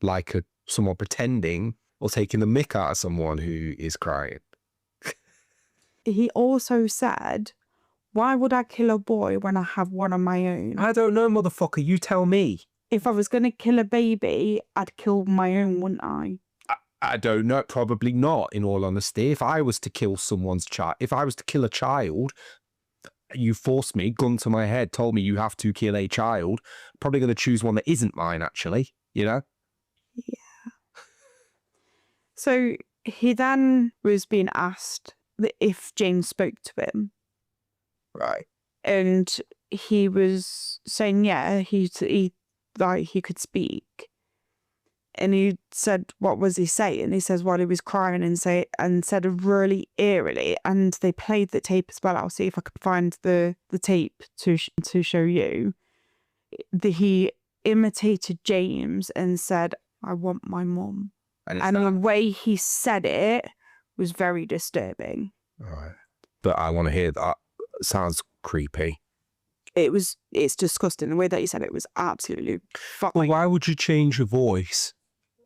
Like someone pretending or taking the mick out of someone who is crying. he also said, why would I kill a boy when I have one on my own? I don't know, motherfucker. You tell me. If I was going to kill a baby, I'd kill my own, wouldn't I? I don't know. Probably not, in all honesty. If I was to kill someone's child, if I was to kill a child, you forced me, gun to my head, told me you have to kill a child, probably going to choose one that isn't mine, actually, you know? Yeah. So he then was being asked if James spoke to him. Right. And he was saying, yeah, he could speak. And he said, what was he saying? He says, well, he was crying and said really eerily. And they played the tape as well. I'll see if I could find the tape to show you. He imitated James and said, I want my mum. And the way he said it was very disturbing. Right. But I want to hear that. Sounds creepy. It's disgusting. The way that he said it was absolutely fucking. Well, why would you change your voice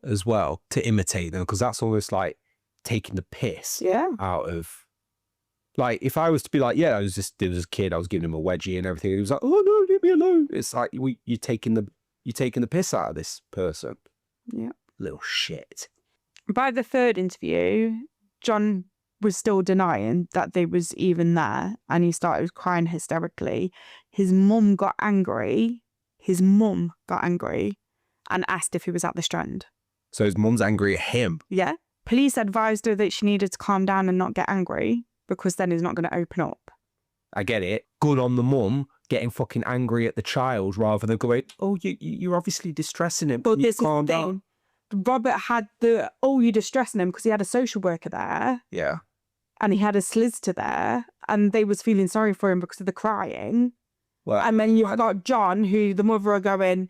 as well to imitate them? Because that's almost like taking the piss out of. Like, if I was to be like, yeah, there was a kid, I was giving him a wedgie and everything. He was like, oh no, leave me alone. It's like you're taking the piss out of this person. Yeah. Little shit. By the third interview, John was still denying that they was even there, and he started crying hysterically. His mum got angry and asked if he was at the Strand. So his mum's angry at him? Yeah. Police advised her that she needed to calm down and not get angry, because then he's not going to open up. I get it. Good on the mum getting fucking angry at the child rather than going, oh, you're obviously distressing him. But this calm down. Robert had you're distressing him, because he had a social worker there. Yeah. And he had a solicitor there, and they was feeling sorry for him because of the crying. Well, and then you've got John, who the mother are going,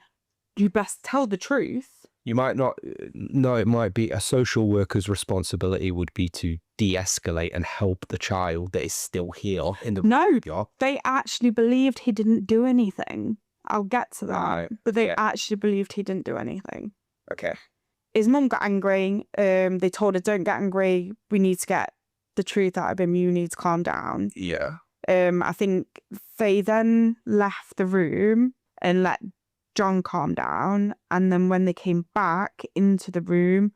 you best tell the truth. You might not. No, it might be a social worker's responsibility would be to de-escalate and help the child that is still here in the. No, they actually believed he didn't do anything. I'll get to that. Right. But they actually believed he didn't do anything. Okay. His mum got angry. They told her, don't get angry. We need to get the truth out of him. You need to calm down. Yeah. I think they then left the room and let John calm down. And then when they came back into the room,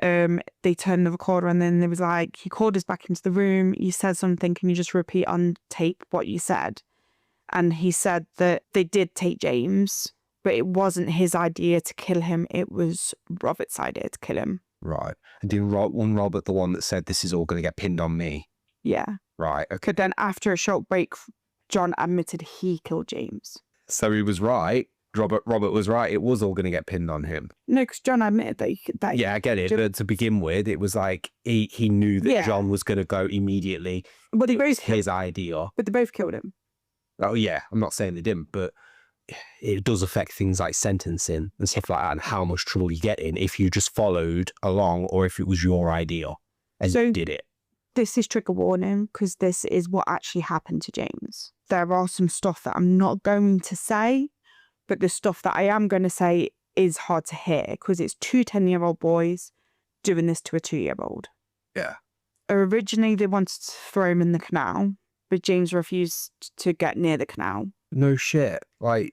they turned the recorder, and then there was like, he called us back into the room. You said something. Can you just repeat on tape what you said? And he said that they did take James, but it wasn't his idea to kill him. It was Robert's idea to kill him. Right. And didn't Robert the one that said this is all going to get pinned on me? Yeah. Right. Okay. But then after a short break, John admitted he killed James. So he was right. Robert was right. It was all going to get pinned on him. No, because John admitted that. Yeah, I get it. But to begin with, it was like he knew that John was going to go immediately. But they both his idea. But they both killed him. Oh yeah, I'm not saying they didn't, but it does affect things like sentencing and stuff like that, and how much trouble you get in if you just followed along, or if it was your idea and you did it. This is trigger warning, because this is what actually happened to James. There are some stuff that I'm not going to say, but the stuff that I am going to say is hard to hear, because it's two 10-year-old boys doing this to a 2-year-old. Yeah. Originally, they wanted to throw him in the canal, but James refused to get near the canal. No shit. Like,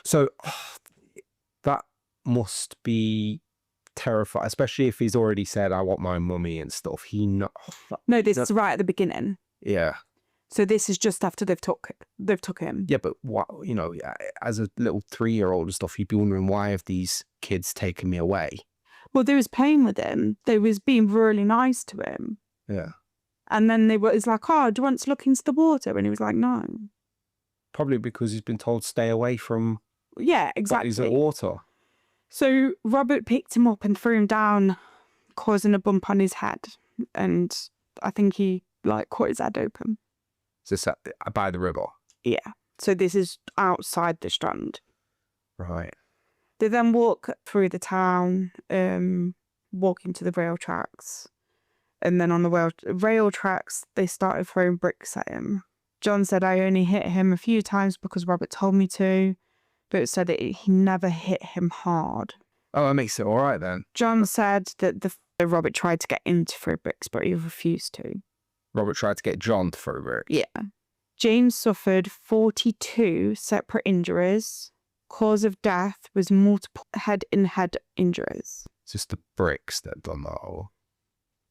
so that must be terrifying, especially if he's already said, I want my mummy and stuff. No, this is right at the beginning. Yeah. So this is just after they've took him. Yeah, but what, as a little 3-year-old and stuff, you'd be wondering, why have these kids taken me away? Well, they was playing with him. They was being really nice to him. Yeah. And then it's like, oh, do you want to look into the water? And he was like, no. Probably because he's been told stay away from exactly. bodies of water. So Robert picked him up and threw him down, causing a bump on his head. And I think he cut his head open. Is this by the river? Yeah. So this is outside the Strand. Right. They then walk through the town, walking to the rail tracks. And then on the rail tracks, they started throwing bricks at him. John said, I only hit him a few times because Robert told me to, but it said that he never hit him hard. Oh, that makes it all right then. John said that Robert tried to get in to throw bricks, but he refused to. Robert tried to get John to throw bricks. Yeah. James suffered 42 separate injuries. Cause of death was multiple head-in-head injuries. It's just the bricks that done that all.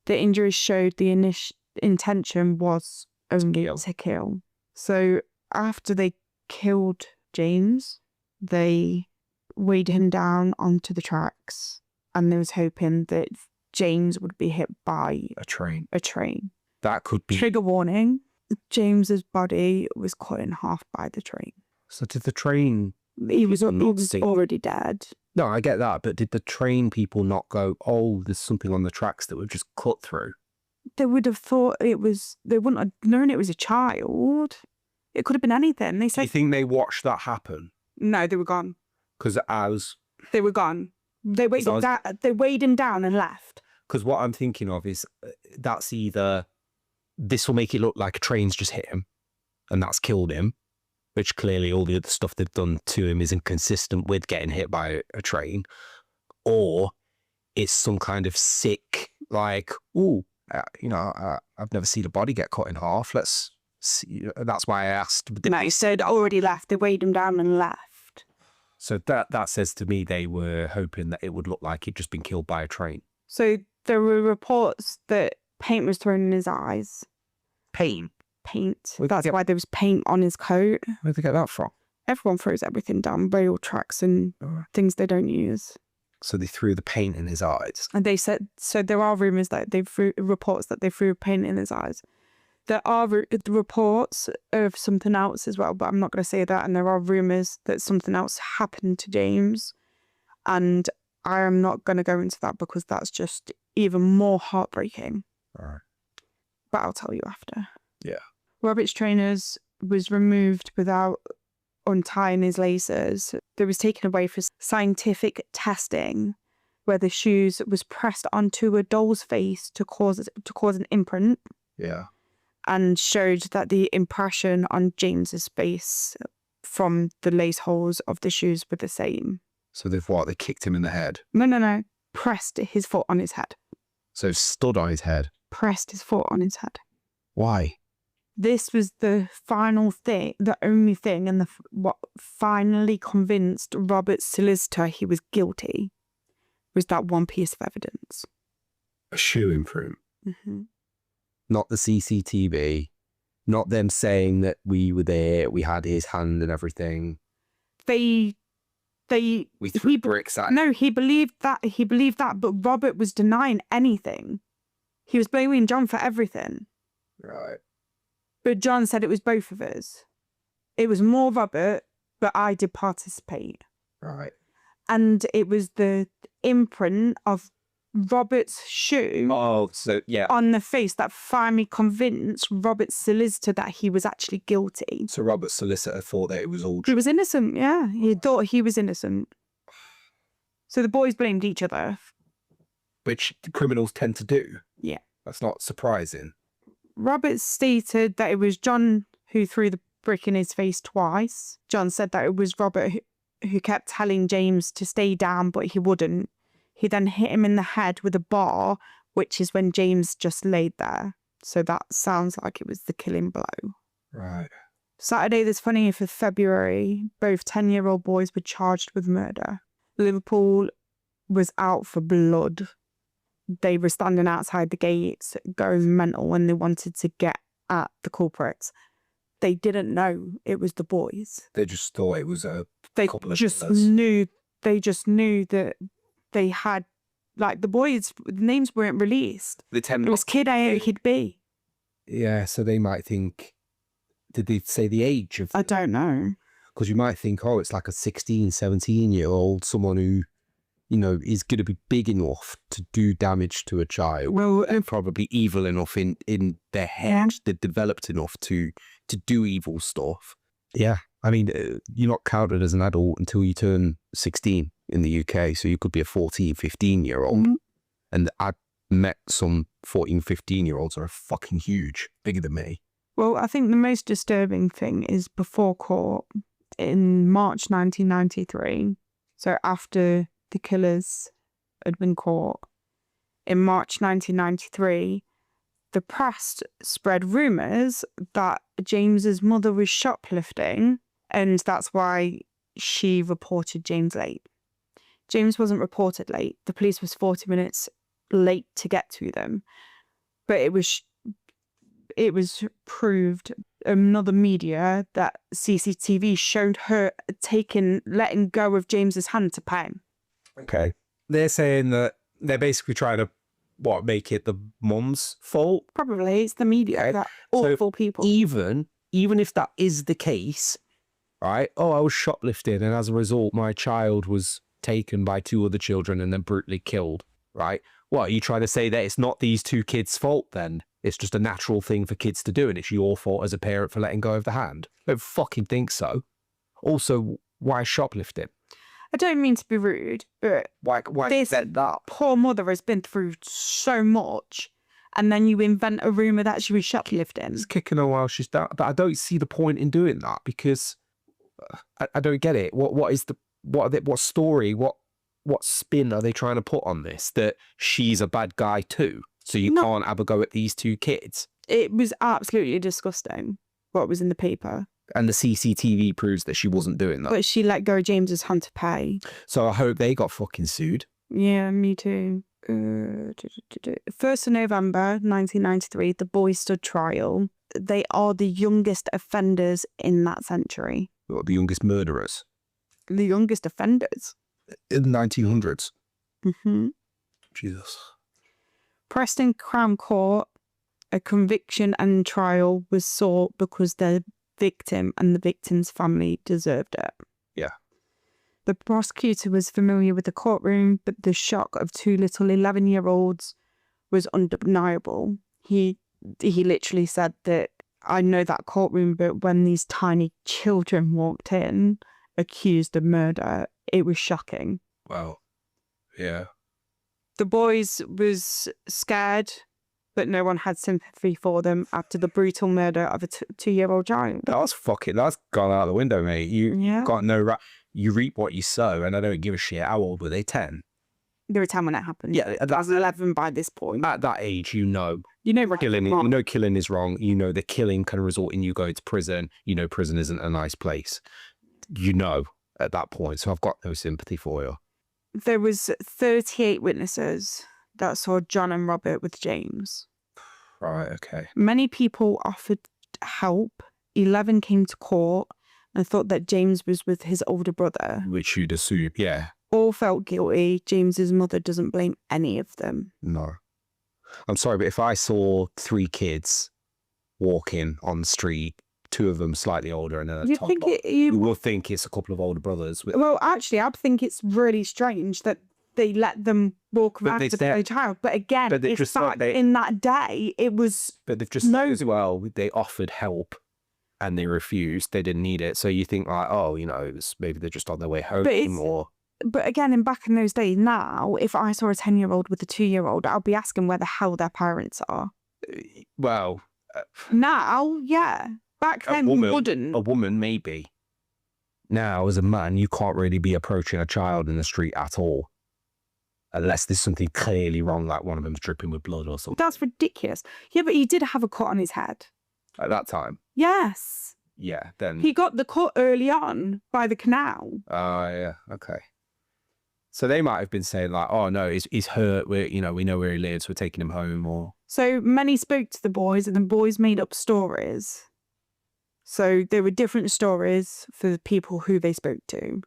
The injuries showed the intention was only to kill. So after they killed James, they weighed him down onto the tracks, and they was hoping that James would be hit by a train. That could be... Trigger warning, James's body was cut in half by the train. So did the train... He was already dead. No, I get that, but did the train people not go, oh, there's something on the tracks that we've just cut through? They would have thought it was... They wouldn't have known it was a child. It could have been anything. They said... Do you think they watched that happen? No, they were gone. Because they were gone. They weighed him down and left. Because what I'm thinking of is that's either this will make it look like a train's just hit him and that's killed him, which clearly all the other stuff they've done to him is inconsistent with getting hit by a train, or it's some kind of sick, like, I've never seen a body get cut in half. Let's see. That's why I asked. No, he said already left. They weighed him down and left. So that says to me they were hoping that it would look like he'd just been killed by a train. So there were reports that paint was thrown in his eyes. Paint? That's why there was paint on his coat. Where'd they get that from? Everyone throws everything down, rail tracks and things they don't use. So they threw the paint in his eyes? And they said, so there are rumours that reports that they threw paint in his eyes. There are reports of something else as well, but I'm not going to say that. And there are rumours that something else happened to James. And I am not going to go into that because that's just even more heartbreaking. All right. But I'll tell you after. Yeah. Robert's trainers was removed without untying his laces. They was taken away for scientific testing, where the shoes was pressed onto a doll's face to cause an imprint. Yeah. And showed that the impression on James's face from the lace holes of the shoes were the same. So they kicked him in the head? No. Pressed his foot on his head. So stood on his head? Pressed his foot on his head. Why? This was the final thing, the only thing, and what finally convinced Robert's solicitor he was guilty was that one piece of evidence. A shoe imprint? Mm-hmm. Not the CCTV, not them saying that we were there, we had his hand and everything. We threw bricks at him. No, he believed that, but Robert was denying anything. He was blaming John for everything. Right. But John said it was both of us. It was more Robert, but I did participate. Right. And it was the imprint of Robert's shoe on the face that finally convinced Robert's solicitor that he was actually guilty. So Robert's solicitor thought that it was all true. He was innocent, yeah. He thought he was innocent. So the boys blamed each other. Which criminals tend to do. Yeah. That's not surprising. Robert stated that it was John who threw the brick in his face twice. John said that it was Robert who kept telling James to stay down, but he wouldn't. He then hit him in the head with a bar, which is when James just laid there. So that sounds like it was the killing blow. Right. Saturday, the 20th of February, both 10-year-old boys were charged with murder. Liverpool was out for blood. They were standing outside the gates, going mental, and they wanted to get at the culprits. They didn't know it was the boys. They just thought it was couple of They just knew that they had, like, the boys' names weren't released. It was Kid A, Kid B. Yeah, so they might think, did they say the age of? I don't know. Because you might think, oh, it's like a 16, 17-year-old, someone who, is going to be big enough to do damage to a child. Well, and probably evil enough in their head. They're developed enough to do evil stuff. Yeah. I mean, you're not counted as an adult until you turn 16 in the UK. So you could be a 14, 15-year-old. Mm-hmm. And I met some 14, 15-year-olds that are fucking huge, bigger than me. Well, I think the most disturbing thing is before court in March 1993. So after the killers had been caught, in March 1993, The press spread rumours that James's mother was shoplifting, and that's why she reported James late. James wasn't reported late. The police was 40 minutes late to get to them. But it was proved, another media, that CCTV showed her letting go of James's hand to pay. Okay. They're saying that they're basically trying to, make it the mum's fault? Probably. It's the media, Okay. that awful people. Even if that is the case, right? Oh, I was shoplifting, and as a result, my child was taken by 2 other children and then brutally killed, right? What, are you trying to say that it's not these 2 kids' fault then? It's just a natural thing for kids to do, and it's your fault as a parent for letting go of the hand? I don't fucking think so. Also, why shoplifting? I don't mean to be rude, but Why this set that? poor mother has been through so much, and then you invent a rumour that she was shoplifting. It's kicking her while she's down. But I don't see the point in doing that, because I don't get it. What story, what spin are they trying to put on this? That she's a bad guy too, so you can't have a go at these 2 kids? It was absolutely disgusting what was in the paper. And the CCTV proves that she wasn't doing that. But she let go of James's hand to pay. So I hope they got fucking sued. Yeah, me too. 1st of November 1993, the boys stood trial. They are the youngest offenders in that century. What, the youngest murderers? The youngest offenders. In the 1900s? Mm-hmm. Jesus. Preston Crown Court, a conviction and trial was sought because the victim and the victim's family deserved it. Yeah. The prosecutor was familiar with the courtroom, but the shock of 2 little 11-year-olds was undeniable. He literally said that, I know that courtroom, but when these tiny children walked in, accused of murder, it was shocking. Wow. Yeah. The boys was scared, but no one had sympathy for them after the brutal murder of a 2-year-old child. That's gone out the window, mate. You got no right. You reap what you sow, and I don't give a shit. How old were they? 10? They were 10 when it happened. Yeah, I was 11 by this point. At that age, right, killing. wrong. You know, killing is wrong. You know that killing can result in you going to prison. You know, prison isn't a nice place. You know at that point. So I've got no sympathy for you. There was 38 witnesses that saw John and Robert with James. Right. Okay. Many people offered help. 11 came to court and thought that James was with his older brother. Which you'd assume, yeah. All felt guilty. James's mother doesn't blame any of them. No. I'm sorry, but if I saw 3 kids walking on the street, 2 of them slightly older and then you will think it's a couple of older brothers. Well, actually, I think it's really strange that they let them walk around with their child. But again, it's like in that day, it was... But they've just as well, they offered help and they refused. They didn't need it. So you think like, oh, you know, maybe they're just on their way home But again, back in those days now, if I saw a 10-year-old with a 2-year-old, I'll be asking where the hell their parents are. Well... now, yeah. Back then, you wouldn't. A woman, maybe. Now, as a man, you can't really be approaching a child in the street at all. Unless there's something clearly wrong, like one of them's dripping with blood or something. That's ridiculous. Yeah, but he did have a cut on his head. At that time? Yes. Yeah, then... He got the cut early on by the canal. Oh, yeah, okay. So they might have been saying like, oh no, he's hurt, we know where he lives, we're taking him home, or... So many spoke to the boys and the boys made up stories. So there were different stories for the people who they spoke to.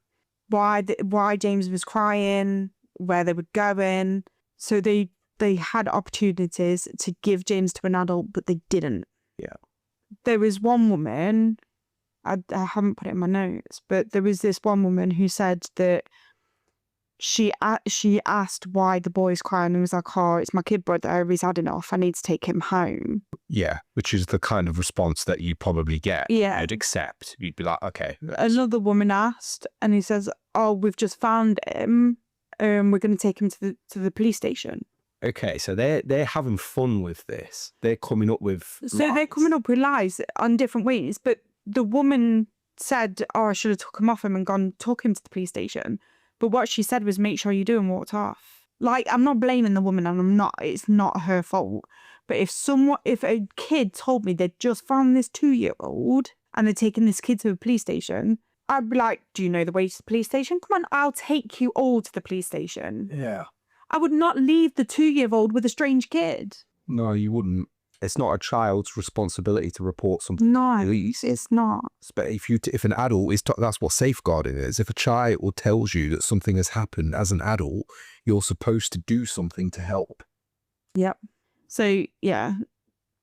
Why James was crying, where they were going. So they had opportunities to give James to an adult, but they didn't. Yeah. There was one woman, I haven't put it in my notes, but there was this one woman who said that she asked why the boy's crying and was like, oh, it's my kid brother, he's had enough, I need to take him home. Yeah, which is the kind of response that you'd probably get. Yeah. You'd accept. You'd be like, okay. Another woman asked, and he says, oh, we've just found him, we're going to take him to the police station. Okay, so they're having fun with this. They're coming up with lies. They're coming up with lies on different ways, but the woman said, oh, I should have took him off him and took him to the police station. But what she said was, make sure you do, and walked off. Like, I'm not blaming the woman, and it's not her fault. But if a kid told me they'd just found this 2-year-old and they're taking this kid to a police station, I'd be like, do you know the way to the police station? Come on, I'll take you all to the police station. Yeah. I would not leave the 2-year-old with a strange kid. No, you wouldn't. It's not a child's responsibility to report something. No, to police. it's not. But if an adult is, that's what safeguarding is. If a child tells you that something has happened as an adult, you're supposed to do something to help. Yep. So, yeah,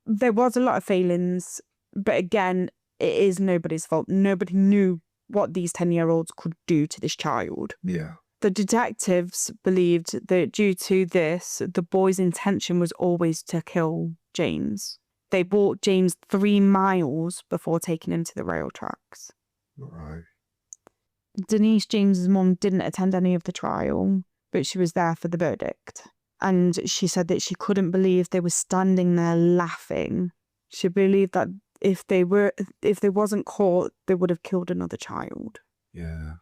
there was a lot of failings, but again, it is nobody's fault. Nobody knew what these 10-year-olds could do to this child. Yeah. The detectives believed that due to this, the boy's intention was always to kill James. They brought James 3 miles before taking him to the rail tracks. Right. Denise James's mum didn't attend any of the trial, but she was there for the verdict. And she said that she couldn't believe they were standing there laughing. She believed that if they wasn't caught, they would have killed another child. Yeah.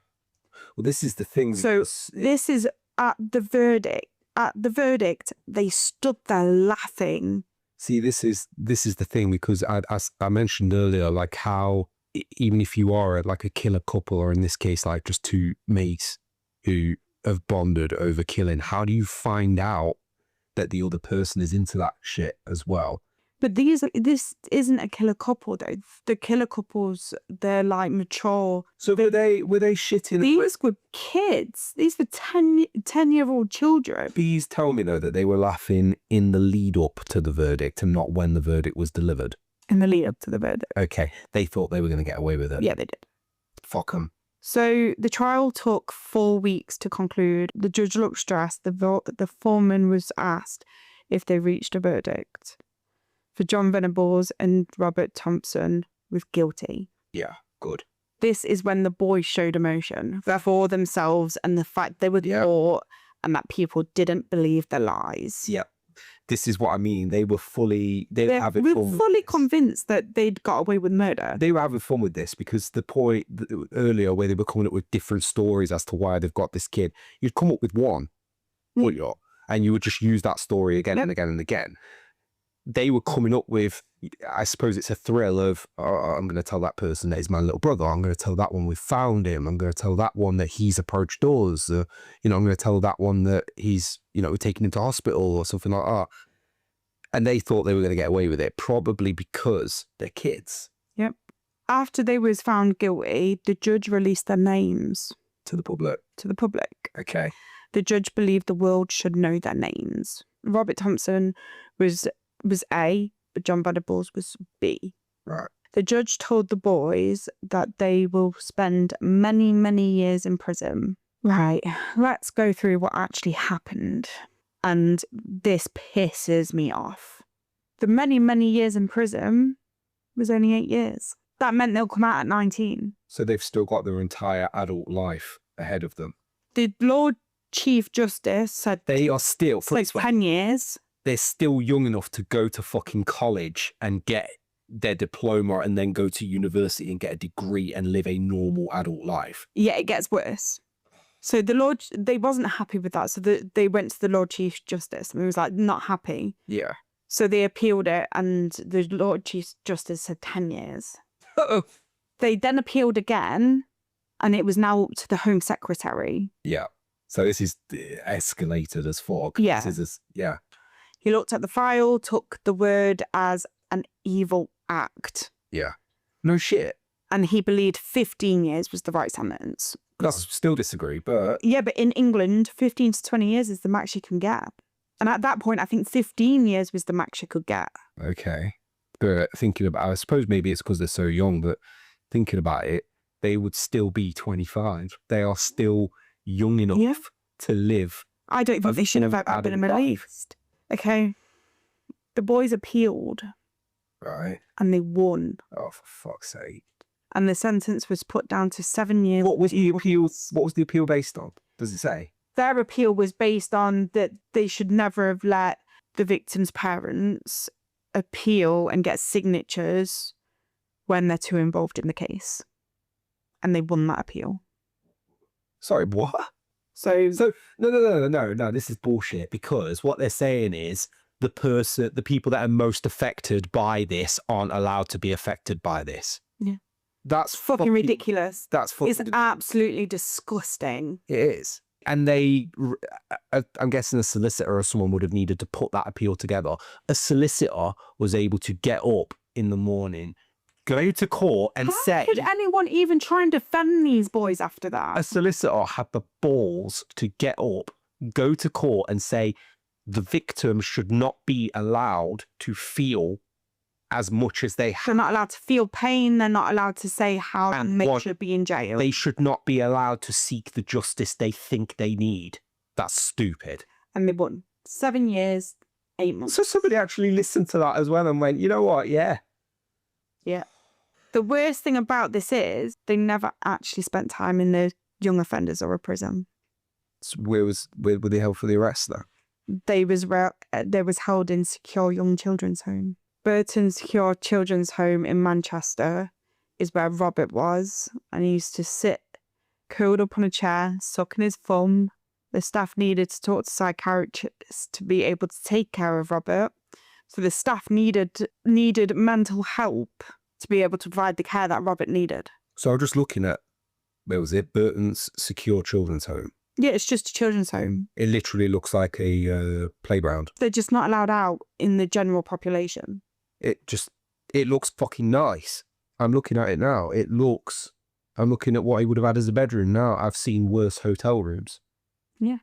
Well, this is the thing. So this is at the verdict. At the verdict, they stood there laughing. See, this is the thing, because I mentioned earlier, like how even if you are like a killer couple, or in this case, like just 2 mates who have bonded over killing, how do you find out that the other person is into that shit as well? But this isn't a killer couple though. The killer couples, they're like mature. So were they shitting? These were kids. These were 10-year-old children. Please tell me though that they were laughing in the lead up to the verdict and not when the verdict was delivered. In the lead up to the verdict. Okay, they thought they were going to get away with it. Yeah, they did. Fuck them. So the trial took 4 weeks to conclude. The judge looked stressed. The foreman was asked if they reached a verdict. For John Venables and Robert Thompson was guilty. Yeah, good. This is when the boys showed emotion for themselves and the fact they were caught and that people didn't believe their lies. Yeah. This is what I mean. They were fully convinced that they'd got away with murder. They were having fun with this, because the point earlier where they were coming up with different stories as to why they've got this kid, you'd come up with one, wouldn't you? And you would just use that story again and again and again. They were coming up with, I suppose it's a thrill of, I'm going to tell that person that he's my little brother. I'm going to tell that one we found him. I'm going to tell that one that he's approached us. I'm going to tell that one that he's, we're taking him to hospital or something like that. And they thought they were going to get away with it, probably because they're kids. Yep. After they was found guilty, the judge released their names. To the public? To the public. Okay. The judge believed the world should know their names. Robert Thompson was A, but John Venables was B. Right. The judge told the boys that they will spend many, many years in prison. Right, let's go through what actually happened. And this pisses me off. The many, many years in prison was only 8 years. That meant they'll come out at 19. So they've still got their entire adult life ahead of them. The Lord Chief Justice said they are still... like 10 years. They're still young enough to go to fucking college and get their diploma and then go to university and get a degree and live a normal adult life. Yeah, it gets worse. So they wasn't happy with that. So they went to the Lord Chief Justice and he was like, not happy. Yeah. So they appealed it and the Lord Chief Justice said 10 years. Uh-oh. They then appealed again and it was now up to the Home Secretary. Yeah. So this is escalated as fuck. Yeah. Yeah. He looked at the file, took the word as an evil act. Yeah. No shit. And he believed 15 years was the right sentence. I still disagree, but... Yeah, but in England, 15 to 20 years is the max you can get. And at that point, I think 15 years was the max you could get. Okay. But thinking about, I suppose maybe it's because they're so young, but thinking about it, they would still be 25. They are still young enough to live. I don't think they should have ever been released. Okay. The boys appealed. Right. And they won. Oh, for fuck's sake. And the sentence was put down to 7 years. What was the appeal based on? Does it say? Their appeal was based on that they should never have let the victim's parents appeal and get signatures when they're too involved in the case. And they won that appeal. Sorry, what? So no, this is bullshit, because what they're saying is the people that are most affected by this aren't allowed to be affected by this. Yeah. That's Fucking ridiculous. That's fucking... It's absolutely disgusting. It is. And I'm guessing a solicitor or someone would have needed to put that appeal together. A solicitor was able to get up in the morning, go to court and say... How could anyone even try and defend these boys after that? A solicitor had the balls to get up, go to court and say the victim should not be allowed to feel as much as they have. They're not allowed to feel pain. They're not allowed to say how they should be in jail. They should not be allowed to seek the justice they think they need. That's stupid. And they won 7 years, 8 months. So somebody actually listened to that as well and went, you know what? Yeah. Yeah. The worst thing about this is they never actually spent time in the young offenders or a prison. So where were they held for the arrest though? They was held in secure young children's home. Burton Secure Children's Home in Manchester is where Robert was, and he used to sit curled up on a chair, sucking his thumb. The staff needed to talk to psychiatrists to be able to take care of Robert. So the staff needed mental help to be able to provide the care that Robert needed. So I'm just looking at, where was it? Burton's Secure Children's Home. Yeah, it's just a children's home. It literally looks like a playground. They're just not allowed out in the general population. It looks fucking nice. I'm looking at it now. I'm looking at what he would have had as a bedroom now. I've seen worse hotel rooms. Yeah.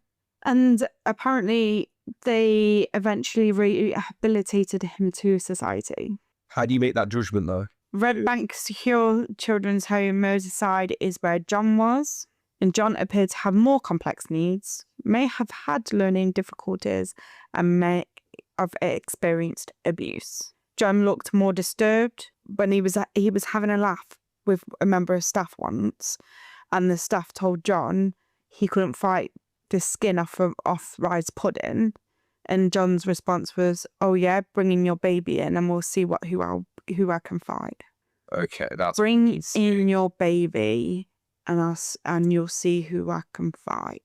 And apparently they eventually rehabilitated him to society. How do you make that judgment though? Red Bank Secure Children's Home, Merseyside, is where John was. And John appeared to have more complex needs, may have had learning difficulties, and may have experienced abuse. John looked more disturbed when he was having a laugh with a member of staff once, and the staff told John he couldn't fight the skin off rice pudding, and John's response was, "Oh yeah, bring in your baby in, and we'll see who I can fight." Okay, that's bring in your baby, and you'll see who I can fight.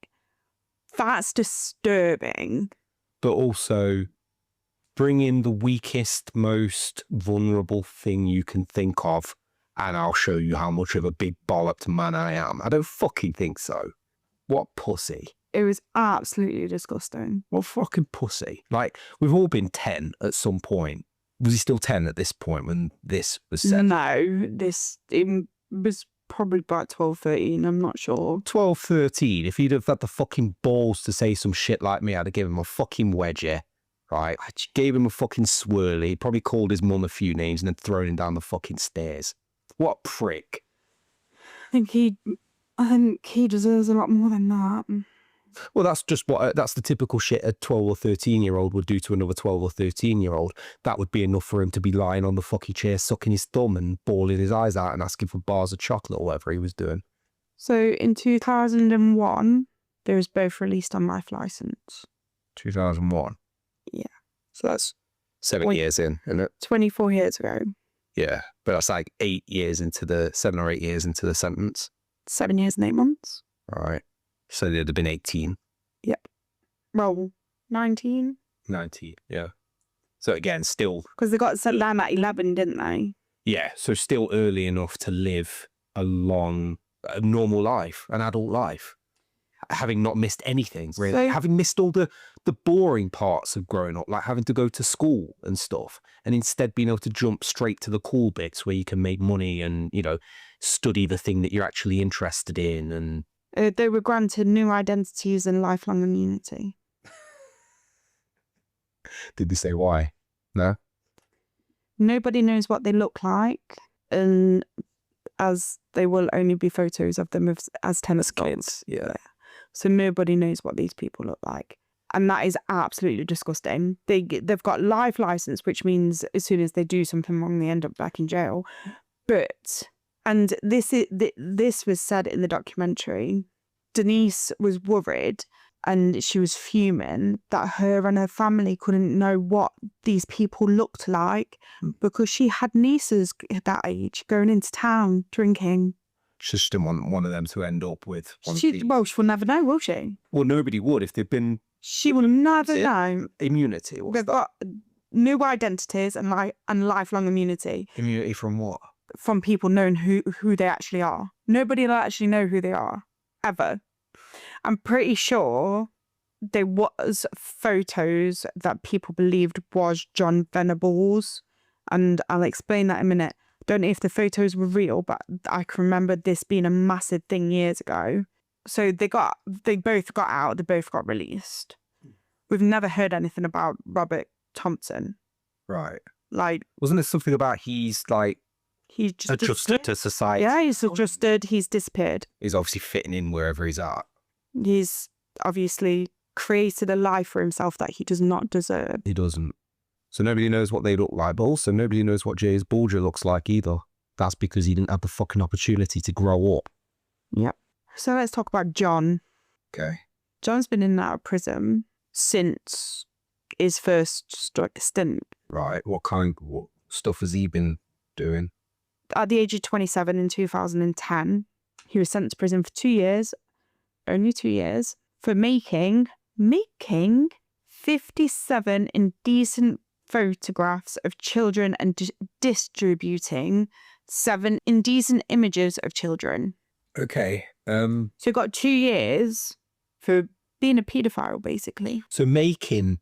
That's disturbing. But also, bring in the weakest, most vulnerable thing you can think of, and I'll show you how much of a big bolloped man I am. I don't fucking think so. What pussy. It was absolutely disgusting. What fucking pussy. Like, we've all been 10 at some point. Was he still 10 at this point when this was said? No, it was probably about 12, 13, I'm not sure. 12, 13. If he'd have had the fucking balls to say some shit like me, I'd have given him a fucking wedgie. Right, I just gave him a fucking swirly, probably called his mum a few names and then thrown him down the fucking stairs. What a prick. I think he deserves a lot more than that. Well, that's the typical shit a 12 or 13-year-old would do to another 12 or 13-year-old. That would be enough for him to be lying on the fucking chair, sucking his thumb and bawling his eyes out and asking for bars of chocolate or whatever he was doing. So in 2001, they was both released on life license. 2001? Yeah. So that's 7 years in, isn't it? 24 years ago. Yeah, but that's like 7 or 8 years into the sentence. 7 years and 8 months. All right. So they'd have been 18. Yep. Well, 19. 19, yeah. So again, still... Because they got sent down at 11, didn't they? Yeah, so still early enough to live a normal life, an adult life. Having not missed anything, really. So, having missed all the boring parts of growing up, like having to go to school and stuff, and instead being able to jump straight to the cool bits where you can make money and, study the thing that you're actually interested in. And they were granted new identities and lifelong immunity. Did they say why? No? Nobody knows what they look like, and as they will only be photos of them as tennis kids. Yeah. So nobody knows what these people look like. And that is absolutely disgusting. They've got life license, which means as soon as they do something wrong, they end up back in jail. And this was said in the documentary, Denise was worried and she was fuming that her and her family couldn't know what these people looked like because she had nieces at that age going into town drinking. She didn't want one of them to end up with one Well, she'll never know, will she? Well, nobody would if they'd been She will never it? know. Immunity. What's They've got new identities and lifelong immunity immunity from what? from people knowing who they actually are. Nobody will actually know who they are, ever. I'm pretty sure there was photos that people believed was John Venables, and I'll explain that in a minute. Don't know if the photos were real, but I can remember this being a massive thing years ago. So they both got out, they both got released. We've never heard anything about Robert Thompson. Right. Like, wasn't there something about he's just adjusted to society? Yeah, he's adjusted, he's disappeared. He's obviously fitting in wherever he's at. He's obviously created a life for himself that he does not deserve. He doesn't. So nobody knows what they look like, but also nobody knows what James Bulger looks like either. That's because he didn't have the fucking opportunity to grow up. Yep. So let's talk about John. Okay. John's been in and out of prison since his first stint. Right. What stuff has he been doing? At the age of 27 in 2010, he was sent to prison for 2 years, only 2 years, for making 57 indecent photographs of children and distributing 7 indecent images of children. Okay. So he got 2 years for being a paedophile, basically. So making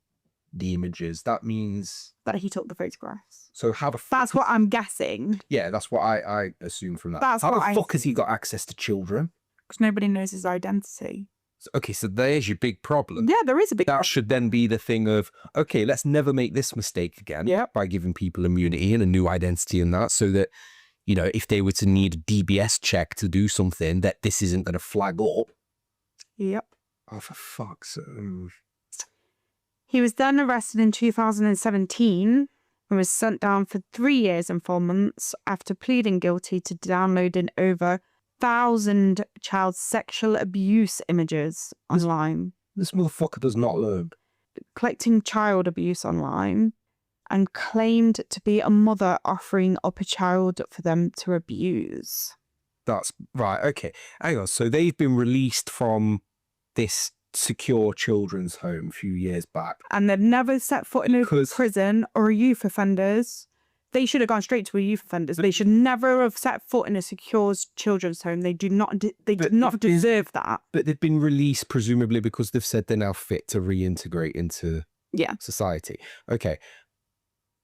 the images, that means that he took the photographs. So how the That's what I'm guessing. Yeah, that's what I assume from that. That's how what the I fuck has he got access to children? Because nobody knows his identity. Okay, so there's your big problem. Yeah, there is a big problem. That should then be the thing of, okay, let's never make this mistake again by giving people immunity and a new identity and that, so that, you know, if they were to need a DBS check to do something, that this isn't going to flag up. Yep. Oh, for fuck's sake. He was then arrested in 2017 and was sent down for 3 years and 4 months after pleading guilty to downloading over 1,000 child sexual abuse images online. This motherfucker does not learn. Collecting child abuse online, and claimed to be a mother offering up a child for them to abuse. That's right. Okay. Hang on. So they've been released from this secure children's home a few years back. And they've never set foot in a prison or a youth offenders. They should have gone straight to a youth offenders. They should never have set foot in a secure children's home. They do not deserve that. But they've been released presumably because they've said they're now fit to reintegrate into society. Okay.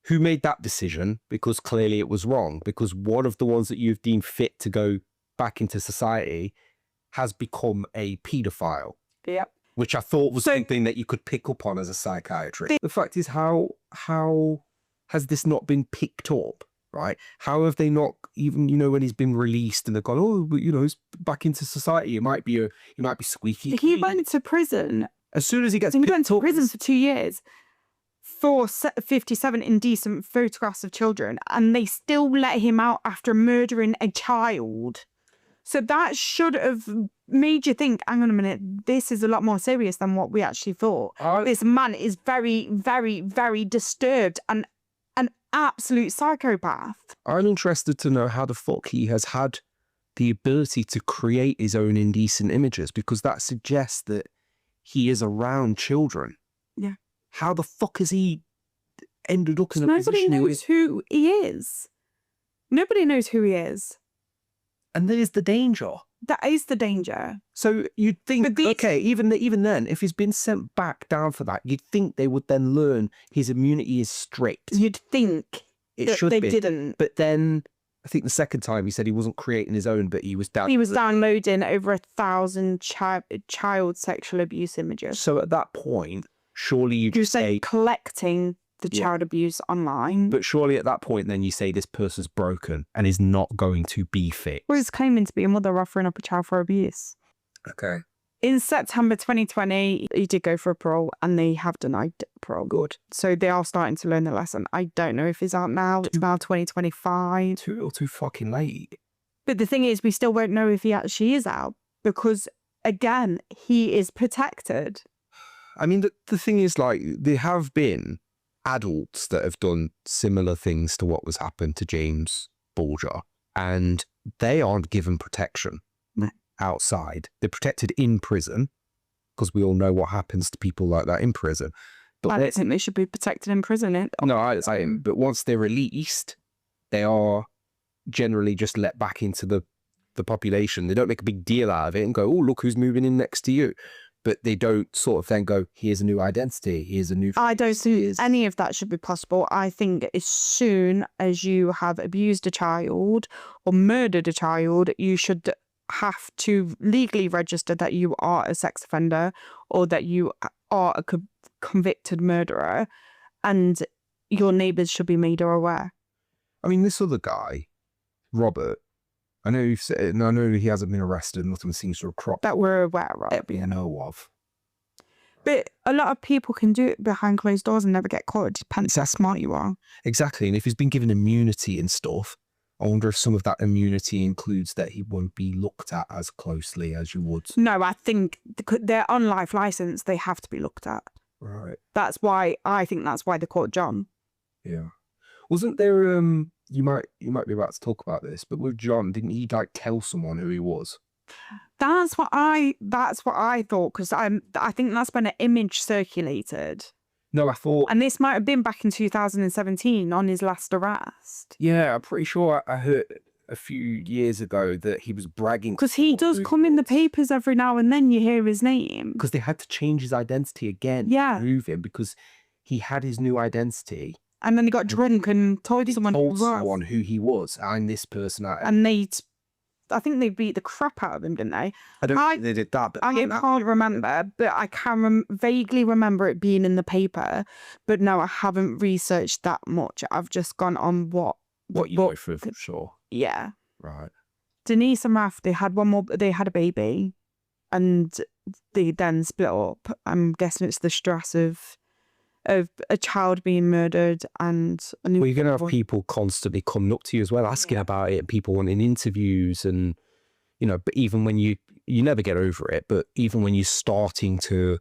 Who made that decision? Because clearly it was wrong. Because one of the ones that you've deemed fit to go back into society has become a paedophile. Yep. Which I thought was something that you could pick up on as a psychiatrist. The fact is, how has this not been picked up, right? How have they not even, you know, when he's been released and they've gone, oh, but, you know, he's back into society. It might be squeaky. He went to prison. As soon as he gets he went to prison for 2 years for 57 indecent photographs of children, and they still let him out after murdering a child. So that should have made you think, hang on a minute, this is a lot more serious than what we actually thought. This man is very, very, very disturbed and an absolute psychopath. I'm interested to know how the fuck he has had the ability to create his own indecent images, because that suggests that he is around children. Yeah. How the fuck has he ended up in a position? Nobody knows who he is. Nobody knows who he is. And there's the danger. That is the danger. So you'd think, okay, even then, if he's been sent back down for that, you'd think they would then learn his immunity is strict. You'd think it should they be. didn't. But then I think the second time he said he wasn't creating his own, but he was downloading over 1,000 child sexual abuse images. So at that point, surely you just say collecting the child abuse online. But surely at that point, then you say this person's broken and is not going to be fixed. Well, he's claiming to be a mother offering up a child for abuse. Okay. In September 2020, he did go for a parole, and they have denied parole. Good. So they are starting to learn the lesson. I don't know if he's out now. It's now 2025. Too fucking late. But the thing is, we still won't know if he actually is out, because, again, he is protected. I mean, the thing is, like, there have been adults that have done similar things to what was happened to James Bulger, and they aren't given protection outside. They're protected in prison because we all know what happens to people like that in prison. But I don't think they should be protected in prison. But once they're released, they are generally just let back into the population. They don't make a big deal out of it and go, oh, look who's moving in next to you. But they don't sort of then go, here's a new identity, here's a new... I don't see any of that should be possible. I think as soon as you have abused a child or murdered a child, you should have to legally register that you are a sex offender or that you are a convicted murderer, and your neighbours should be made aware. I mean, this other guy, Robert, I know you've said, and I know he hasn't been arrested, nothing seems to have cropped that we're aware of. That we know of. But a lot of people can do it behind closed doors and never get caught. It depends how smart you are. Exactly. And if he's been given immunity and stuff, I wonder if some of that immunity includes that he won't be looked at as closely as you would. No, I think they're on life license. They have to be looked at. Right. That's why they caught John. Yeah. Wasn't there, you might be about to talk about this, but with John, didn't he like tell someone who he was? That's what I thought, because I think that's when an image circulated. No, I thought... And this might have been back in 2017 on his last arrest. Yeah, I'm pretty sure I heard a few years ago that he was bragging... Because he does come in the papers every now and then, you hear his name. Because they had to change his identity again. Yeah. To move him, because he had his new identity. And then he got drunk and told someone who he was. I'm this person. And I think they beat the crap out of him, didn't they? I don't think they did that. But I can't remember, but I can vaguely remember it being in the paper. But no, I haven't researched that much. I've just gone on what you know for sure. Yeah. Right. Denise and Raph, they had a baby, and they then split up. I'm guessing it's the stress of a child being murdered and a new... Well, you're going to have people constantly coming up to you as well, asking about it, people wanting interviews, and, you know, but even when you never get over it, but even when you're starting to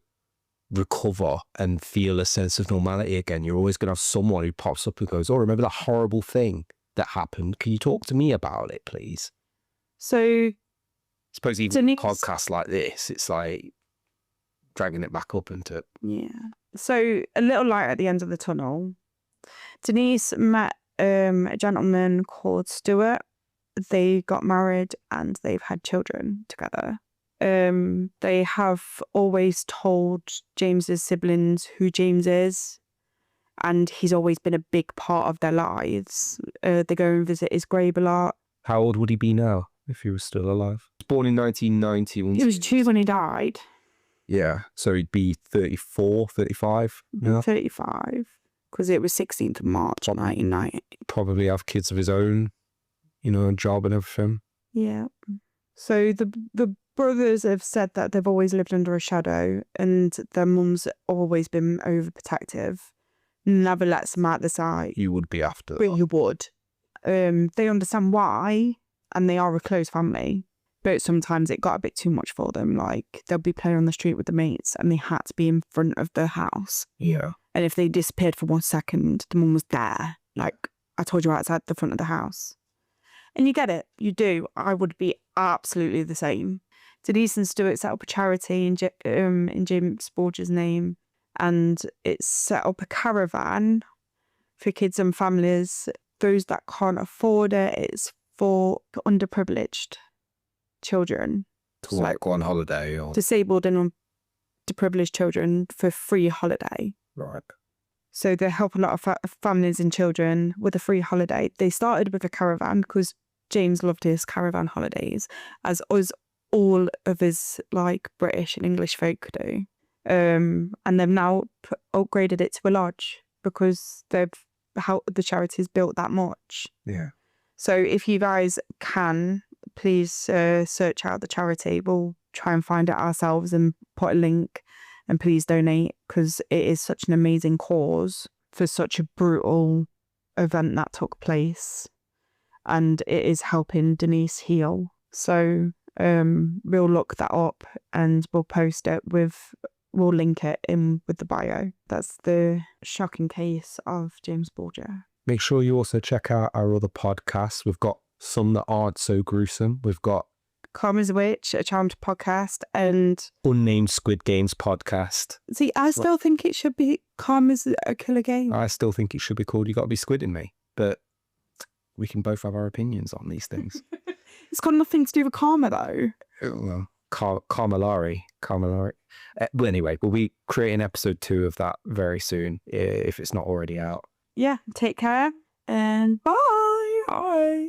recover and feel a sense of normality again, you're always going to have someone who pops up and goes, oh, remember that horrible thing that happened? Can you talk to me about it, please? So... I suppose even Denise... podcasts like this, it's like dragging it back up into... Yeah. So, a little light at the end of the tunnel. Denise met a gentleman called Stuart. They got married and they've had children together. They have always told James's siblings who James is, and he's always been a big part of their lives. They go and visit his grave a lot. How old would he be now if he was still alive? He was born in 1990. He was 2 when he died. Yeah, so he'd be 34, 35. Yeah. 35, because it was 16th of March 1990. Probably have kids of his own, you know, a job and everything. Yeah. So the brothers have said that they've always lived under a shadow, and their mum's always been overprotective, never lets them out the sight. You would be after that. But you would. They understand why, and they are a close family. But sometimes it got a bit too much for them. Like, they'll be playing on the street with the mates and they had to be in front of the house. Yeah. And if they disappeared for 1 second, the mum was there. Like, I told you, outside the front of the house. And you get it. You do. I would be absolutely the same. Denise and Stuart set up a charity in James Bulger's name. And it's set up a caravan for kids and families. Those that can't afford it, it's for underprivileged children, to like go on holiday, or disabled and underprivileged children for free holiday. Right. So they help a lot of families and children with a free holiday. They started with a caravan because James loved his caravan holidays, as all of his like British and English folk do. And they've now upgraded it to a lodge because they've helped the charity's built that much. Yeah. So if you guys can, please search out the charity. We'll try and find it ourselves and put a link, and please donate, because it is such an amazing cause for such a brutal event that took place, and it is helping Denise heal. So we'll look that up and we'll post it we'll link it in with the bio. That's the shocking case of James Bulger. Make sure you also check out our other podcasts. We've got some that aren't so gruesome. We've got Karma's a Witch, a Charmed podcast, and Unnamed Squid Games podcast. see, I still think it should be Karma's a Killer Game. I still think it should be called You Gotta Be Squidding Me, but we can both have our opinions on these things. It's got nothing to do with karma, though. Well, Carmalari. Well, anyway, we'll be creating episode 2 of that very soon, if it's not already out. Yeah, take care and bye. Bye.